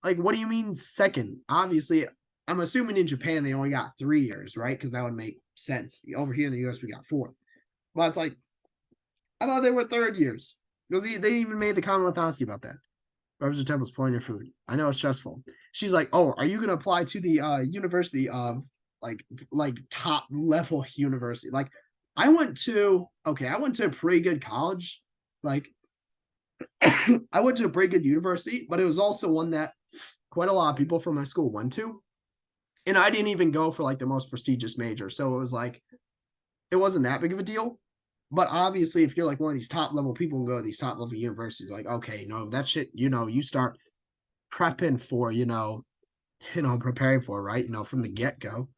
Like, what do you mean second? Obviously, I'm assuming in Japan they only got 3 years, right? Because that would make sense. Over here in the US, we got four. But it's like, I thought they were third years. Because they even made the comment with Oski about that. Representative Temple's pulling your food. I know it's stressful. She's like, oh, are you going to apply to the university of like top level university? Like, I went to a pretty good college. Like, I went to a pretty good university, but it was also one that quite a lot of people from my school went to. And I didn't even go for like the most prestigious major. So it was like, it wasn't that big of a deal. But obviously, if you're like one of these top level people and go to these top level universities, like, okay, that shit, you start prepping for, preparing for, right? From the get go.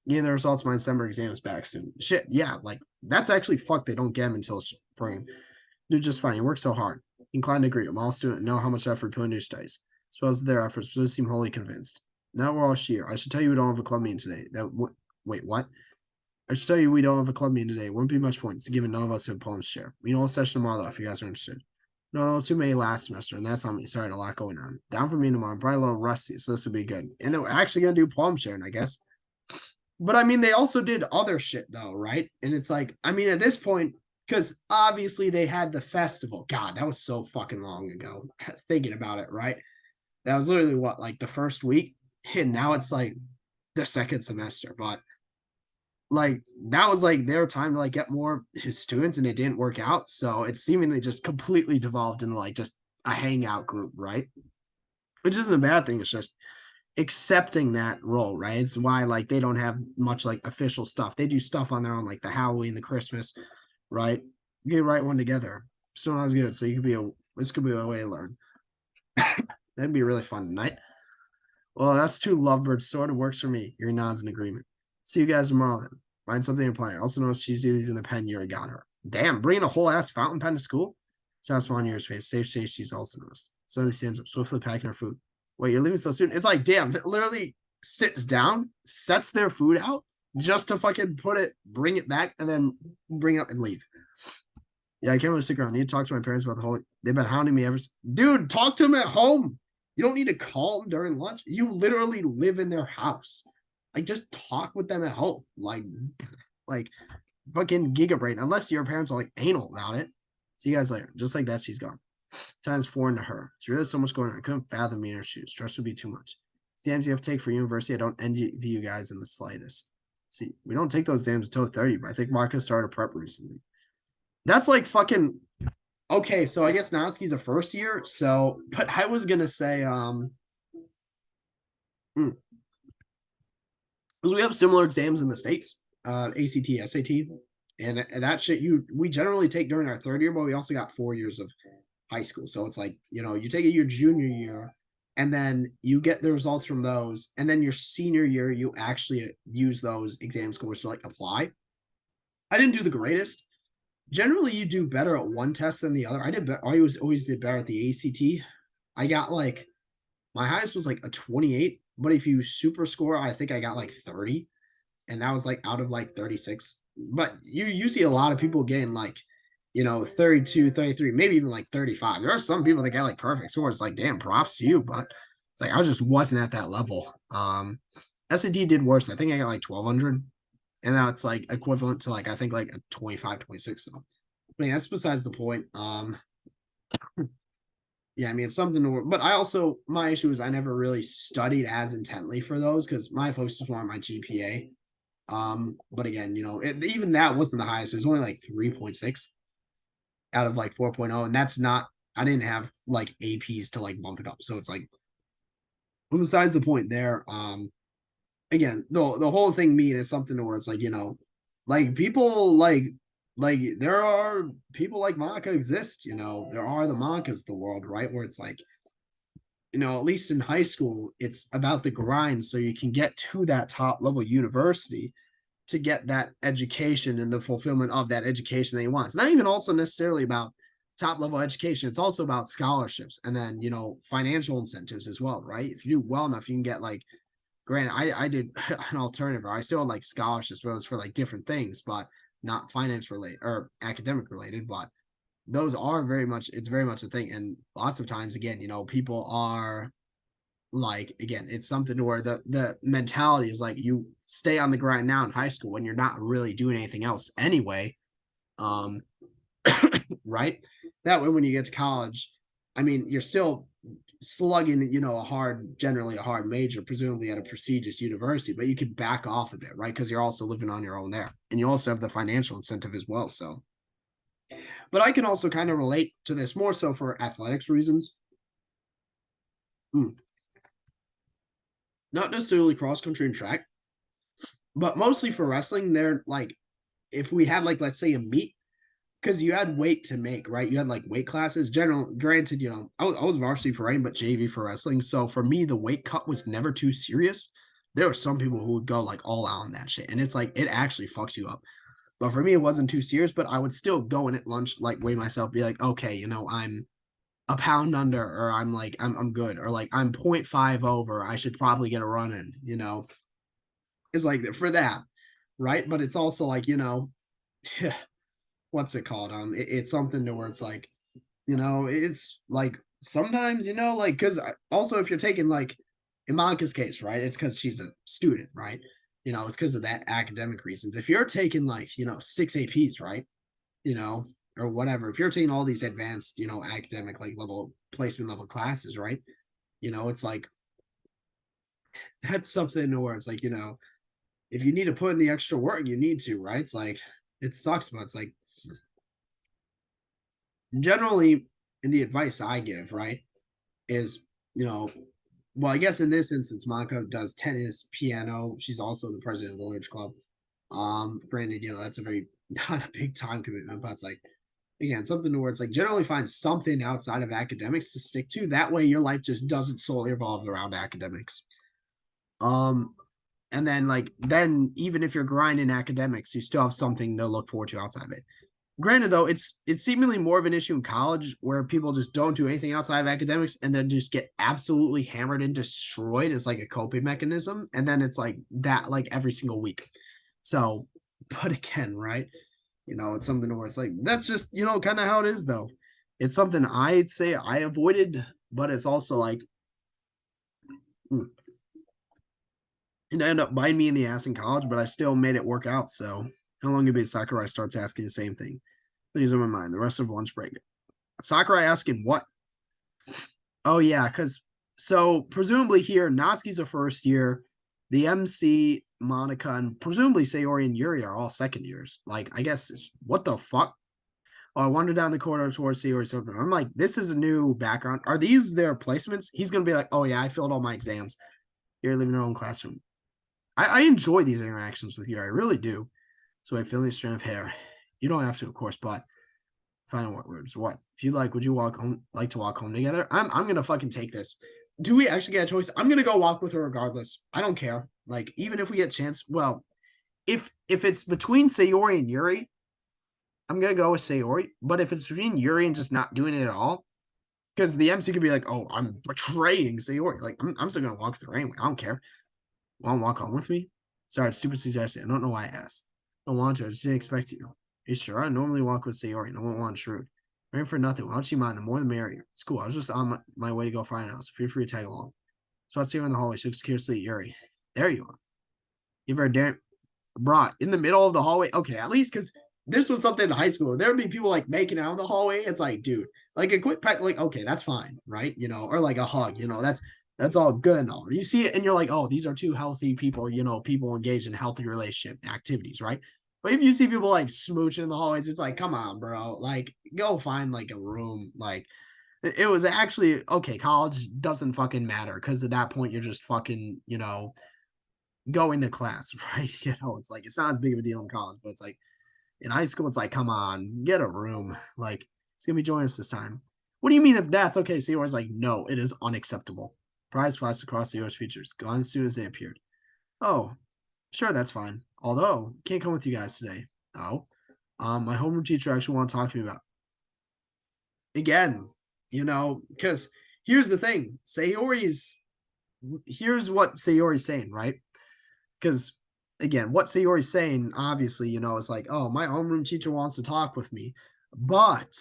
The results of my December exam is back soon. Shit, yeah, like that's actually fucked. They don't get them until spring. They're just fine. You work so hard. Inclined to agree. I'm all student and know how much effort put into studies. Suppose their efforts, but they seem wholly convinced. Now we're all sheer. I should tell you we don't have a club meeting today. Wait, what? I should tell you we don't have a club meeting today. Wouldn't be much points given none of us have poems to share. We know a session tomorrow though, if you guys are interested. No, too many last semester, and that's on me. Sorry, a lot going on. Down for me tomorrow. I'm probably a little rusty, so this will be good. And we're actually gonna do poem sharing, I guess. But I mean, they also did other shit though, right? And it's like, I mean, at this point, because obviously they had the festival. God, that was so fucking long ago. Thinking about it, right? That was literally what, like the first week, and now it's like the second semester. But like that was like their time to like get more his students, and it didn't work out. So it seemingly just completely devolved into like just a hangout group, right? Which isn't a bad thing. It's just accepting that role, right? It's why like they don't have much like official stuff. They do stuff on their own, like the Halloween, the Christmas, right? You can write one together. Still not as good. So this could be a way to learn. That'd be really fun tonight. Well, that's two lovebirds. Sort of works for me. Your nods in agreement. See you guys tomorrow then. Find something to play. Also notice she's using the pen Yuri got her. Damn, bringing a whole ass fountain pen to school? Sounds small on Yuri's face. Safe chase, she's also noticed. Suddenly stands up, swiftly packing her food. Wait, you're leaving so soon? It's like, damn, it literally sits down, sets their food out just to fucking put it, bring it back, and then bring up and leave. Yeah, I can't really stick around. I need to talk to my parents about the whole. They've been hounding me ever. Dude, talk to them at home. You don't need to call them during lunch. You literally live in their house. Like, just talk with them at home. Like fucking gigabrain. Unless your parents are like anal about it. See you guys later. Just like that, she's gone. Time's foreign to her. She really has so much going on. I couldn't fathom me in her shoes. Stress would be too much. Exams you have to take for university. I don't envy you guys in the slightest. See, we don't take those exams until 30, but I think Maka started prep recently. That's like fucking okay. So I guess Natsuki's a first year. So, but I was gonna say, because we have similar exams in the states, ACT, SAT, and that shit we generally take during our third year, but we also got 4 years of high school. So it's like you take it your junior year, and then you get the results from those, and then your senior year you actually use those exam scores to like apply. I didn't do the greatest. Generally, you do better at one test than the other. I always did better at the ACT. I got like my highest was like a 28, but if you super score, I think I got like 30, and that was like out of like 36. But you see a lot of people getting like 32, 33, maybe even like 35. There are some people that get like perfect scores. It's like, damn, props to you, but it's like I just wasn't at that level. SAT did worse. I think I got like 1200, and now it's like equivalent to like I think like a 25, 26. So but yeah, that's besides the point. Yeah, I mean it's something to work. But I also my issue is I never really studied as intently for those because my focus was more on my GPA. But again, even that wasn't the highest. It was only like 3.6 out of like 4.0, and that's not. I didn't have like APs to like bump it up, so it's like. Besides the point there, again, the whole thing mean is something to where it's like like people like there are people like Maka exist. There are the Makas of the world, right? Where it's like at least in high school, it's about the grind, so you can get to that top level university to get that education and the fulfillment of that education that you want. It's not even also necessarily about top level education. It's also about scholarships and then financial incentives as well, right? If you do well enough, you can get like granted, I did an alternative. I still had like scholarships, but it was for like different things, but not finance related or academic related. But those are it's very much a thing. And lots of times, again, people are like, again, it's something where the mentality is like you stay on the grind now in high school when you're not really doing anything else anyway. Um, right? That way, when you get to college, I mean, you're still slugging, generally a hard major, presumably at a prestigious university, but you could back off a bit, right? Because you're also living on your own there. And you also have the financial incentive as well. So, but I can also kind of relate to this more so for athletics reasons. Not necessarily cross country and track, but mostly for wrestling. They're like, if we had like, let's say a meet, because you had weight to make, right? You had like weight classes. Granted, I was varsity for writing, but JV for wrestling. So for me, the weight cut was never too serious. There were some people who would go like all out on that shit, and it's like it actually fucks you up. But for me, it wasn't too serious. But I would still go in at lunch, like weigh myself, be like, okay, I'm a pound under, or I'm like I'm good, or like I'm 0.5 over. I should probably get a run in. It's like for that, right? But it's also like what's it called? It's something to where it's like, it's like sometimes, like, because also if you're taking like in Monica's case, right, it's because she's a student, right? It's because of that academic reasons. If you're taking like, 6 APs, right, or whatever, if you're taking all these advanced, academic like level placement level classes, right, it's like that's something where it's like, if you need to put in the extra work, you need to, right? It's like it sucks, but it's like generally in the advice I give, right, is, well, I guess in this instance, Monica does tennis, piano. She's also the president of the Village Club. Granted, that's a very not a big time commitment, but it's like again, something where it's like generally find something outside of academics to stick to. That way your life just doesn't solely revolve around academics. Um, and then even if you're grinding academics, you still have something to look forward to outside of it. Granted, though, it's seemingly more of an issue in college where people just don't do anything outside of academics and then just get absolutely hammered and destroyed as like a coping mechanism. And then it's like that like every single week. So, but again, right? It's something where it's like that's just, kind of how it is though. It's something I'd say I avoided, but it's also like it ended up biting me in the ass in college, but I still made it work out. So how long it be Sakurai starts asking the same thing? Please on my mind. The rest of lunch break. Sakurai asking what? Oh yeah, because so presumably here, Natsuki's a first year. The MC, Monica, and presumably Sayori and Yuri are all second years. Like, I guess what the fuck? Oh, I wander down the corridor towards Sayori's open. I'm like, this is a new background. Are these their placements? He's gonna be like, oh yeah, I filled all my exams. You're leaving your own classroom. I enjoy these interactions with you. I really do. So I feel the strand of hair. You don't have to, of course, but final words. What? If you like, would you like to walk home together? I'm gonna fucking take this. Do we actually get a choice? I'm gonna go walk with her regardless. I don't care. Like, even if we get a chance, well, if it's between Sayori and Yuri, I'm gonna go with Sayori. But if it's between Yuri and just not doing it at all, because the MC could be like, oh, I'm betraying Sayori. Like, I'm still gonna walk with her anyway. I don't care. Want to walk home with me? Sorry, it's stupid suggestion. I don't know why I asked. I don't want to. I just didn't expect you. Are you sure? I normally walk with Sayori and I won't want Shrewd. Rain for nothing. Why don't you mind? The more the merrier. It's cool. I was just on my way to go find out, so feel free to tag along. Spot Sayori in the hallway. She looks curiously at Yuri. There you are. Give her a damn brought in the middle of the hallway. Okay, at least because this was something in high school. There would be people like making out in the hallway. It's like, dude, like a quick peck, like, okay, that's fine, right? Or like a hug, that's all good and all. You see it and you're like, oh, these are two healthy people, people engaged in healthy relationship activities, right? But if you see people like smooching in the hallways, it's like, come on, bro. Like, go find like a room. Like, it was actually okay. College doesn't fucking matter because at that point you're just fucking, going to class, right? It's like it's not as big of a deal in college, but it's like in high school, it's like, come on, get a room. Like, it's gonna be joining us this time. What do you mean if that's okay? Sayori's like, no, it is unacceptable. Prize flashed across the US features, gone as soon as they appeared. Oh, sure, that's fine. Although, can't come with you guys today. Oh. My homeroom teacher actually want to talk to me about. Again, because here's the thing. Here's what Sayori's saying, right? Because again, what Sayori's saying, obviously, is like, oh, my homeroom teacher wants to talk with me. But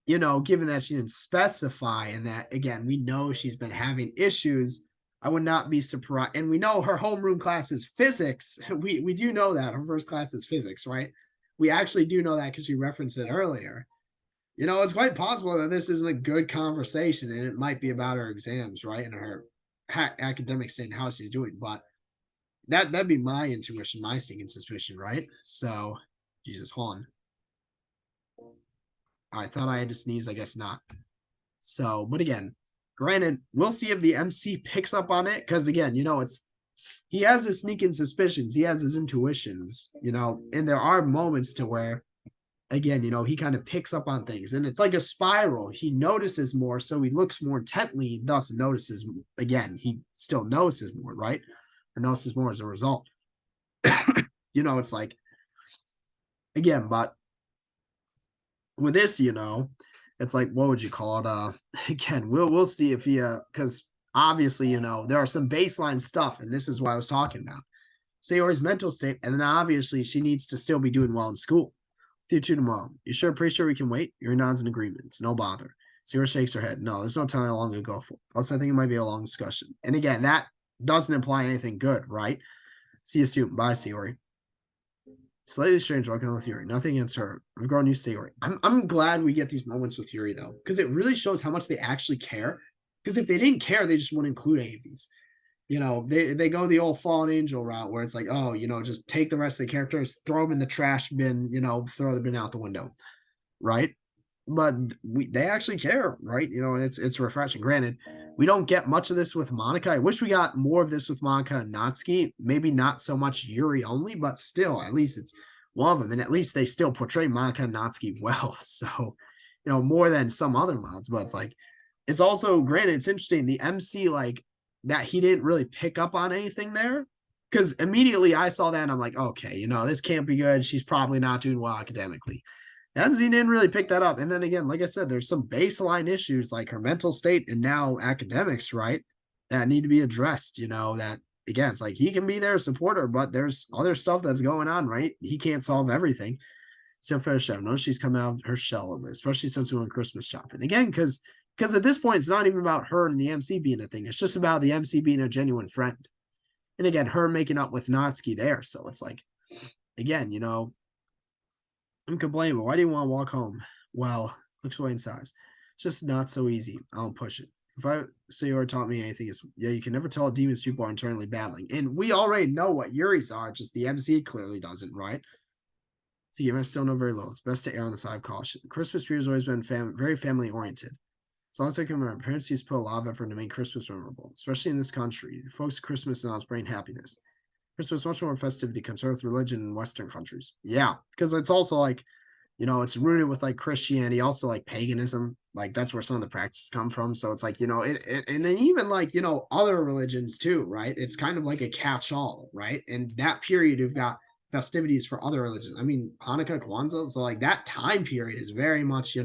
given that she didn't specify and that, again, we know she's been having issues, I would not be surprised. And we know her homeroom class is physics. We do know that her first class is physics, right? We actually do know that because she referenced it earlier. It's quite possible that this isn't a good conversation and it might be about her exams, right? And her academics and how she's doing. But that'd be my intuition, my stinking suspicion, right? So, Jesus, hold on. I thought I had to sneeze. I guess not. So, but again, granted, we'll see if the MC picks up on it because again, he has his sneaking suspicions, he has his intuitions, and there are moments to where, again, he kind of picks up on things, and it's like a spiral. He notices more, so he looks more intently, thus notices again. He still notices more, right? Or notices more as a result. It's like again, but with this, it's like, what would you call it? Again, we'll see if he because obviously, there are some baseline stuff, and this is what I was talking about. Sayori's mental state, and then obviously she needs to still be doing well in school. You two tomorrow. You sure? Pretty sure we can wait? Yuri nods in agreement. It's no bother. Sayori shakes her head. No, there's no telling how long it'll go for. Plus, I think it might be a long discussion. And again, that doesn't imply anything good, right? See you soon. Bye, Sayori. Slightly strange walking with Yuri. Nothing against her. I'm growing used to Yuri. I'm glad we get these moments with Yuri though, because it really shows how much they actually care. Because if they didn't care, they just wouldn't include any of these. They go the old fallen angel route where it's like, oh, just take the rest of the characters, throw them in the trash bin, throw the bin out the window, right? But they actually care, right? And it's refreshing. Granted, we don't get much of this with Monica. I wish we got more of this with Monica and Natsuki. Maybe not so much Yuri only, but still, at least it's one of them. And at least they still portray Monica and Natsuki well. So, more than some other mods. But it's like, it's also, granted, it's interesting. The MC, like, that he didn't really pick up on anything there. Because immediately I saw that and I'm like, okay, this can't be good. She's probably not doing well academically. Emsey didn't really pick that up. And then again, like I said, there's some baseline issues like her mental state and now academics, right? That need to be addressed, that again, it's like he can be there, support her, but there's other stuff that's going on, right? He can't solve everything. So for sure, no, she's come out of her shell of it, especially since we went Christmas shopping. Again, because at this point, it's not even about her and the MC being a thing. It's just about the MC being a genuine friend. And again, her making up with Natsuki there. So it's like, again, I'm complaining, but why do you want to walk home? Well, looks away in size. It's just not so easy. I don't push it. If I Sayori taught me anything, it's you can never tell what demons people are internally battling. And we already know what Yuri's are, just the MC clearly doesn't, right? So you must still know very little. It's best to err on the side of caution. Christmas tree has always been very family oriented. As long as I can remember, parents used to put a lot of effort to make Christmas memorable, especially in this country. The focus Christmas is on spreading happiness. Christmas is much more festivity concerned with religion in Western countries. Yeah, because it's also like, it's rooted with like Christianity, also like paganism. Like that's where some of the practices come from. So it's like, and then even like, other religions too, right? It's kind of like a catch-all, right? And that period you've got festivities for other religions. I mean, Hanukkah, Kwanzaa. So like that time period is very much,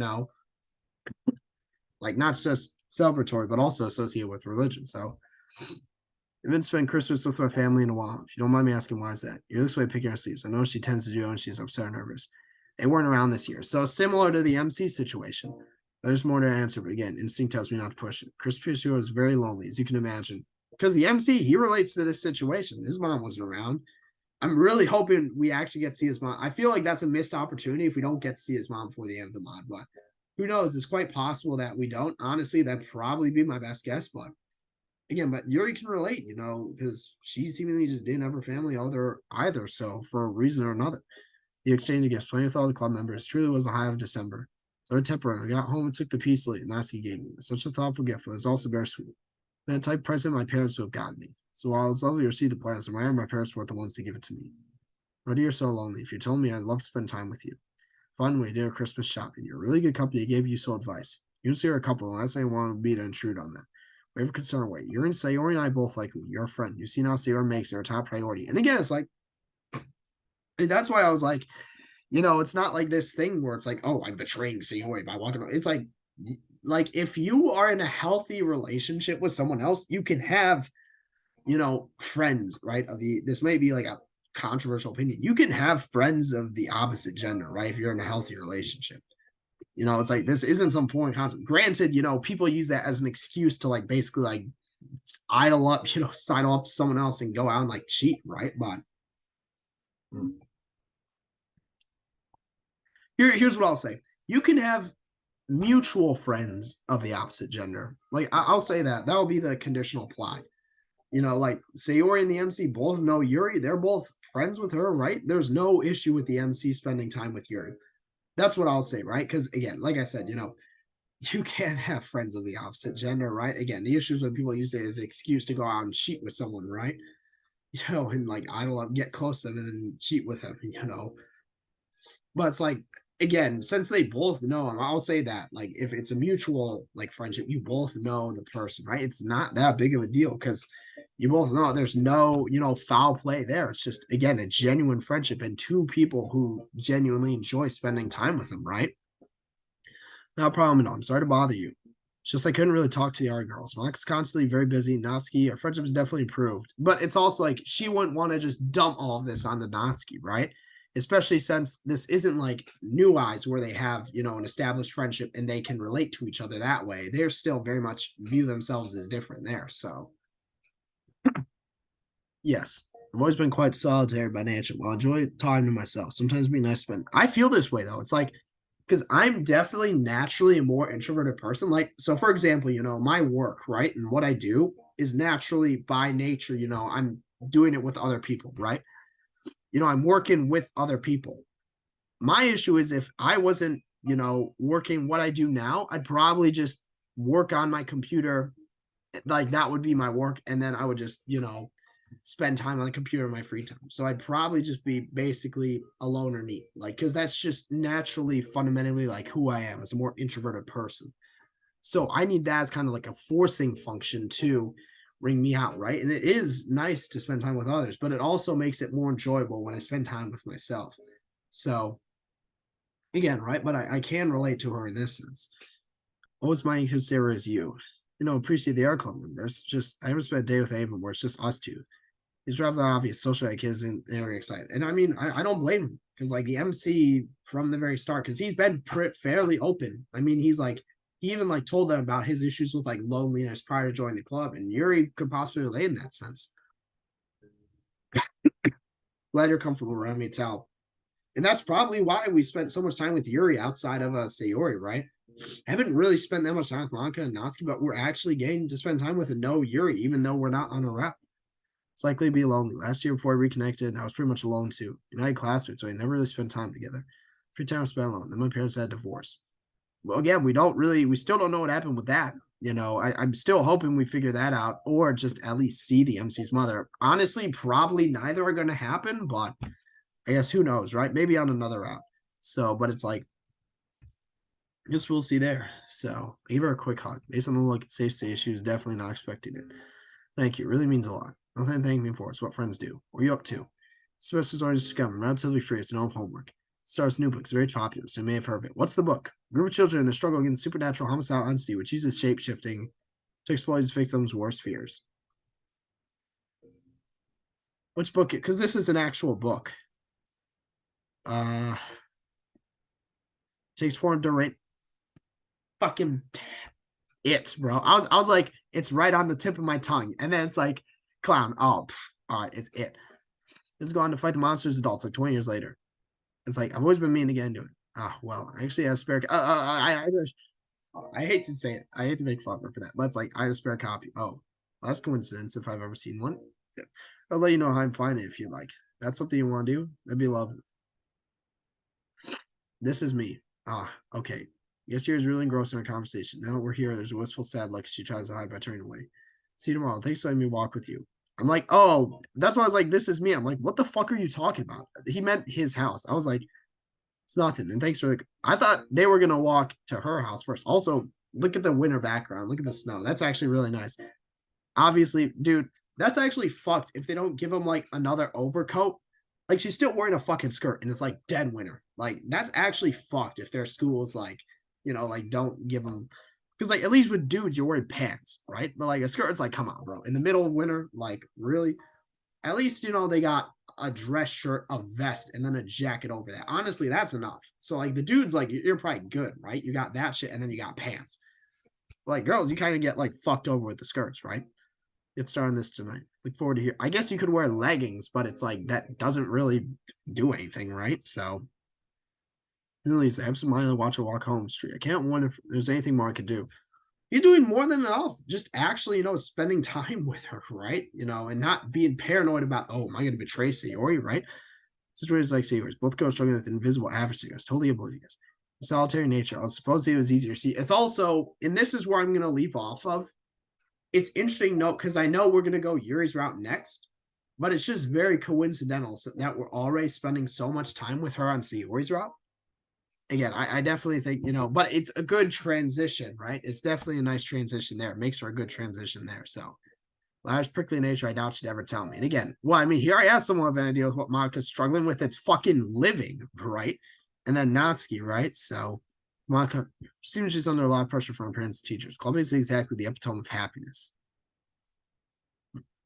like not just celebratory, but also associated with religion. So I haven't spent Christmas with my family in a while. If you don't mind me asking, why is that? You're this way picking her sleeves. I know she tends to do it when she's upset or nervous. They weren't around this year. So similar to the MC situation. There's more to answer, but again, instinct tells me not to push it. Chris Pierce was very lonely, as you can imagine. Because the MC, he relates to this situation. His mom wasn't around. I'm really hoping we actually get to see his mom. I feel like that's a missed opportunity if we don't get to see his mom before the end of the mod, but who knows? It's quite possible that we don't. Honestly, that'd probably be my best guess, but again, but Yuri can relate, because she seemingly just didn't have her family either. So for a reason or another, the exchange of gifts, playing with all the club members, truly was the high of December. So I temporarily got home and took the piece late Natsuki gave me. Such a thoughtful gift, but it was also very sweet. That type present my parents would have gotten me. So while it's lovely to receive the plans, my parents weren't the ones to give it to me. Roddy, you're so lonely. If you told me I'd love to spend time with you. Fun way to do a Christmas shopping. You're a really good company. I gave you some advice. You and Sayori are a couple, and last thing I want would be to intrude on that. Whatever concern away. You're in Sayori and I both like you. You're a friend. You see now Sayori makes her a top priority. And again, it's like, and that's why I was like, it's not like this thing where it's like, oh, I'm betraying Sayori by walking away. It's like if you are in a healthy relationship with someone else, you can have, friends, right? This may be like a controversial opinion. You can have friends of the opposite gender, right? If you're in a healthy relationship. It's like this isn't some foreign concept. Granted, people use that as an excuse to like basically like idle up, sidle up to someone else and go out and like cheat, right? But here's what I'll say. You can have mutual friends of the opposite gender. Like I'll say that will be the conditional apply. Like Sayori and the MC both know Yuri. They're both friends with her, right? There's no issue with the MC spending time with Yuri. That's what I'll say, right? Because again, like I said, you can't have friends of the opposite gender, right? Again, the issue is when people use it as an excuse to go out and cheat with someone, right? And like idle up, get close to them and then cheat with them, But it's like, again, since they both know, and I'll say that, like, if it's a mutual like friendship, you both know the person, right? It's not that big of a deal because you both know there's no, foul play there. It's just, again, a genuine friendship and two people who genuinely enjoy spending time with them, right? No problem at all. I'm sorry to bother you. It's just I couldn't really talk to the other girls. Mox's constantly very busy. Natsuki, our friendship has definitely improved. But it's also like she wouldn't want to just dump all of this onto Natsuki, right? Especially since this isn't like New Eyes where they have, an established friendship and they can relate to each other that way. They're still very much view themselves as different there. So yes, I've always been quite solitary by nature. Well, I enjoy time to myself. Sometimes be nice to spend. I feel this way though. It's like because I'm definitely naturally a more introverted person. Like, so for example, my work, right? And what I do is naturally by nature, I'm doing it with other people, right? I'm working with other people. My issue is if I wasn't, working what I do now, I'd probably just work on my computer. Like that would be my work. And then I would just, spend time on the computer in my free time. So I'd probably just be basically a loner neat, like, because that's just naturally fundamentally like who I am as a more introverted person. So I need that as kind of like a forcing function too, ring me out, right? And it is nice to spend time with others, but it also makes it more enjoyable when I spend time with myself. So again, right? But I can relate to her in this sense. Always my consider is you. Appreciate the art club members. Just I haven't spent a day with Avon where it's just us two. He's rather obvious social ed kids and very excited. And I mean, I don't blame him because like the MC from the very start, because he's been fairly open. I mean, he's like he even like told them about his issues with like loneliness prior to joining the club, and Yuri could possibly relate in that sense. Glad you're comfortable around me, Tal. And that's probably why we spent so much time with Yuri outside of Sayori, right? I haven't really spent that much time with Monica and Natsuki, but we're actually getting to spend time with a no Yuri, even though we're not on a rep. It's likely to be lonely. Last year before I reconnected, I was pretty much alone too. And I had classmates, so I never really spent time together. Free time was spent alone. Then my parents had a divorce. Well, again, we still don't know what happened with that. I'm still hoping we figure that out or just at least see the MC's mother. Honestly, probably neither are going to happen, but I guess who knows, right? Maybe on another route. So, but it's like, I guess we'll see there. So, give her a quick hug. Based on the look at safety issues, definitely not expecting it. Thank you. It really means a lot. Nothing to thank me for. It's what friends do. What are you up to? Semester's already just come. I'm relatively free. It's no homework. Star's new book is very popular, so you may have heard of it. What's the book? A group of children in the struggle against supernatural homicidal entity, which uses shape shifting to exploit its victims' worst fears. Which book? Because this is an actual book. Takes form during fucking it, bro. I was like, it's right on the tip of my tongue, and then it's like, clown. Oh, all right, it's it. It's going to fight the monsters adults like 20 years later. It's like I've always been meaning to get into it. Well, I actually have a spare. I hate to say it. I hate to make fun of her for that, but it's like I have a spare copy. Oh, that's coincidence if I've ever seen one. Yeah. I'll let you know how I'm finding it if you like. That's something you want to do. That'd be lovely. This is me. Okay. Yes, yours really engrossed in our conversation. Now we're here. There's a wistful, sad look. She tries to hide by turning away. See you tomorrow. Thanks for letting me walk with you. I'm like, oh, that's why I was like, this is me. I'm like, what the fuck are you talking about? He meant his house. I was like, it's nothing. And thanks for like, I thought they were gonna walk to her house first. Also, look at the winter background. Look at the snow. That's actually really nice. Obviously, dude, that's actually fucked if they don't give him like another overcoat. Like she's still wearing a fucking skirt and it's like dead winter. Like that's actually fucked if their school is like, like don't give them because like at least with dudes you're wearing pants, right? But like a skirt, it's like, come on, bro. In the middle of winter, like really, at least they got a dress shirt, a vest, and then a jacket over that. Honestly, that's enough. So like the dudes, like you're probably good, right? You got that shit, and then you got pants. Like girls, you kind of get like fucked over with the skirts, right? Get started on this tonight. Look forward to hear. I guess you could wear leggings, but it's like that doesn't really do anything, right? So at least absentmindedly watch her walk home street. I can't wonder if there's anything more I could do. He's doing more than enough. Just actually, spending time with her, right? And not being paranoid about, oh, am I going to betray Sayori, right? Situations like Sayori's, both girls struggling with invisible adversaries, totally oblivious. Solitary nature. I suppose it was easier to see. It's also, and this is where I'm going to leave off of. It's interesting note because I know we're going to go Yuri's route next, but it's just very coincidental that we're already spending so much time with her on Sayori's route. Again, I definitely think, but it's a good transition, right? It's definitely a nice transition there. It makes for a good transition there. So, Larry's prickly nature, I doubt she'd ever tell me. And again, well, I mean, here I have someone having to deal with what Monica's struggling with. It's fucking living, right? And then Natsuki, right? So, Monica seems she's under a lot of pressure from her parents and teachers. Club is exactly the epitome of happiness.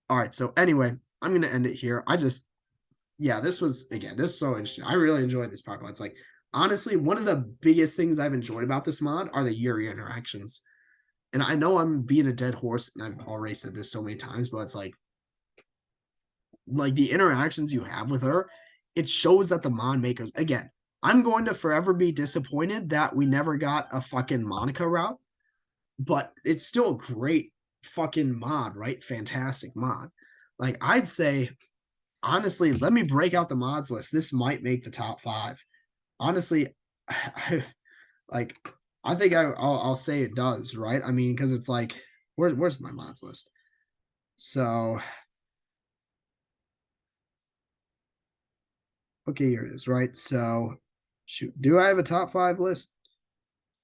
All right. So, anyway, I'm going to end it here. This was, again, this is so interesting. I really enjoyed this part. It's like, honestly, one of the biggest things I've enjoyed about this mod are the Yuri interactions. And I know I'm being a dead horse, and I've already said this so many times, but it's like the interactions you have with her, it shows that the mod makers, again, I'm going to forever be disappointed that we never got a fucking Monica route, but it's still a great fucking mod, right? Fantastic mod. Like, I'd say, honestly, let me break out the mods list. This might make the top 5. Honestly, I think I'll say it does, right? I mean, because it's like, where's my mods list? So, okay, here it is, right? So, shoot, do I have a top 5 list?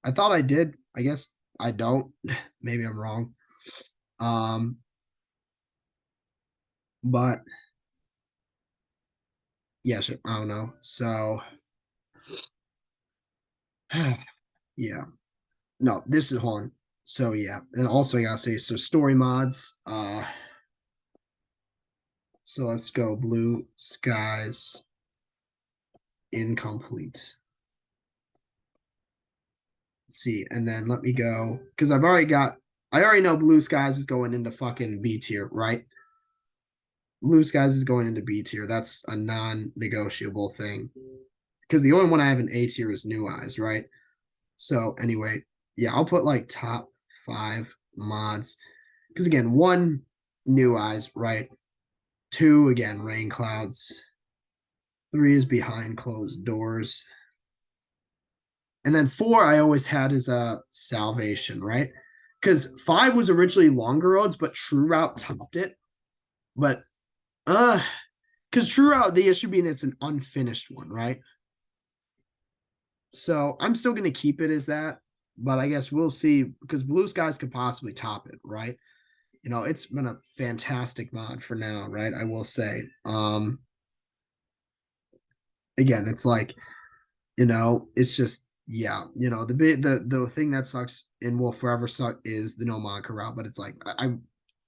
I thought I did. I guess I don't. Maybe I'm wrong. But yeah, sure, I don't know. So yeah. No, this is hold on. So yeah, and also I gotta say, so story mods. So let's go blue skies incomplete. Let's see, and then let me go because I already know blue skies is going into fucking B tier, right? Blue skies is going into B tier. That's a non-negotiable thing. Because the only one I have in A tier is new eyes, right? So anyway, yeah, I'll put like top 5 mods. Because again, one new eyes, right? Two, again, rain clouds. Three is behind closed doors. And then four, I always had as a salvation, right? Because five was originally longer roads, but True Route topped it. But because True Route, the issue being it's an unfinished one, right? So I'm still gonna keep it as that, but I guess we'll see because Blue Skies could possibly top it, right? It's been a fantastic mod for now, right? I will say. Again, it's like, it's just yeah, the thing that sucks and will forever suck is the no mod route, but it's like I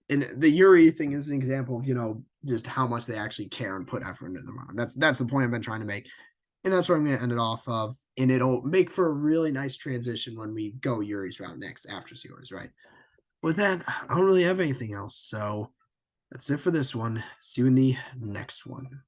and the Yuri thing is an example of just how much they actually care and put effort into the mod. That's the point I've been trying to make, and that's where I'm going to end it off of. And it'll make for a really nice transition when we go Yuri's route next after yours, right? With that, I don't really have anything else, so that's it for this one. See you in the next one.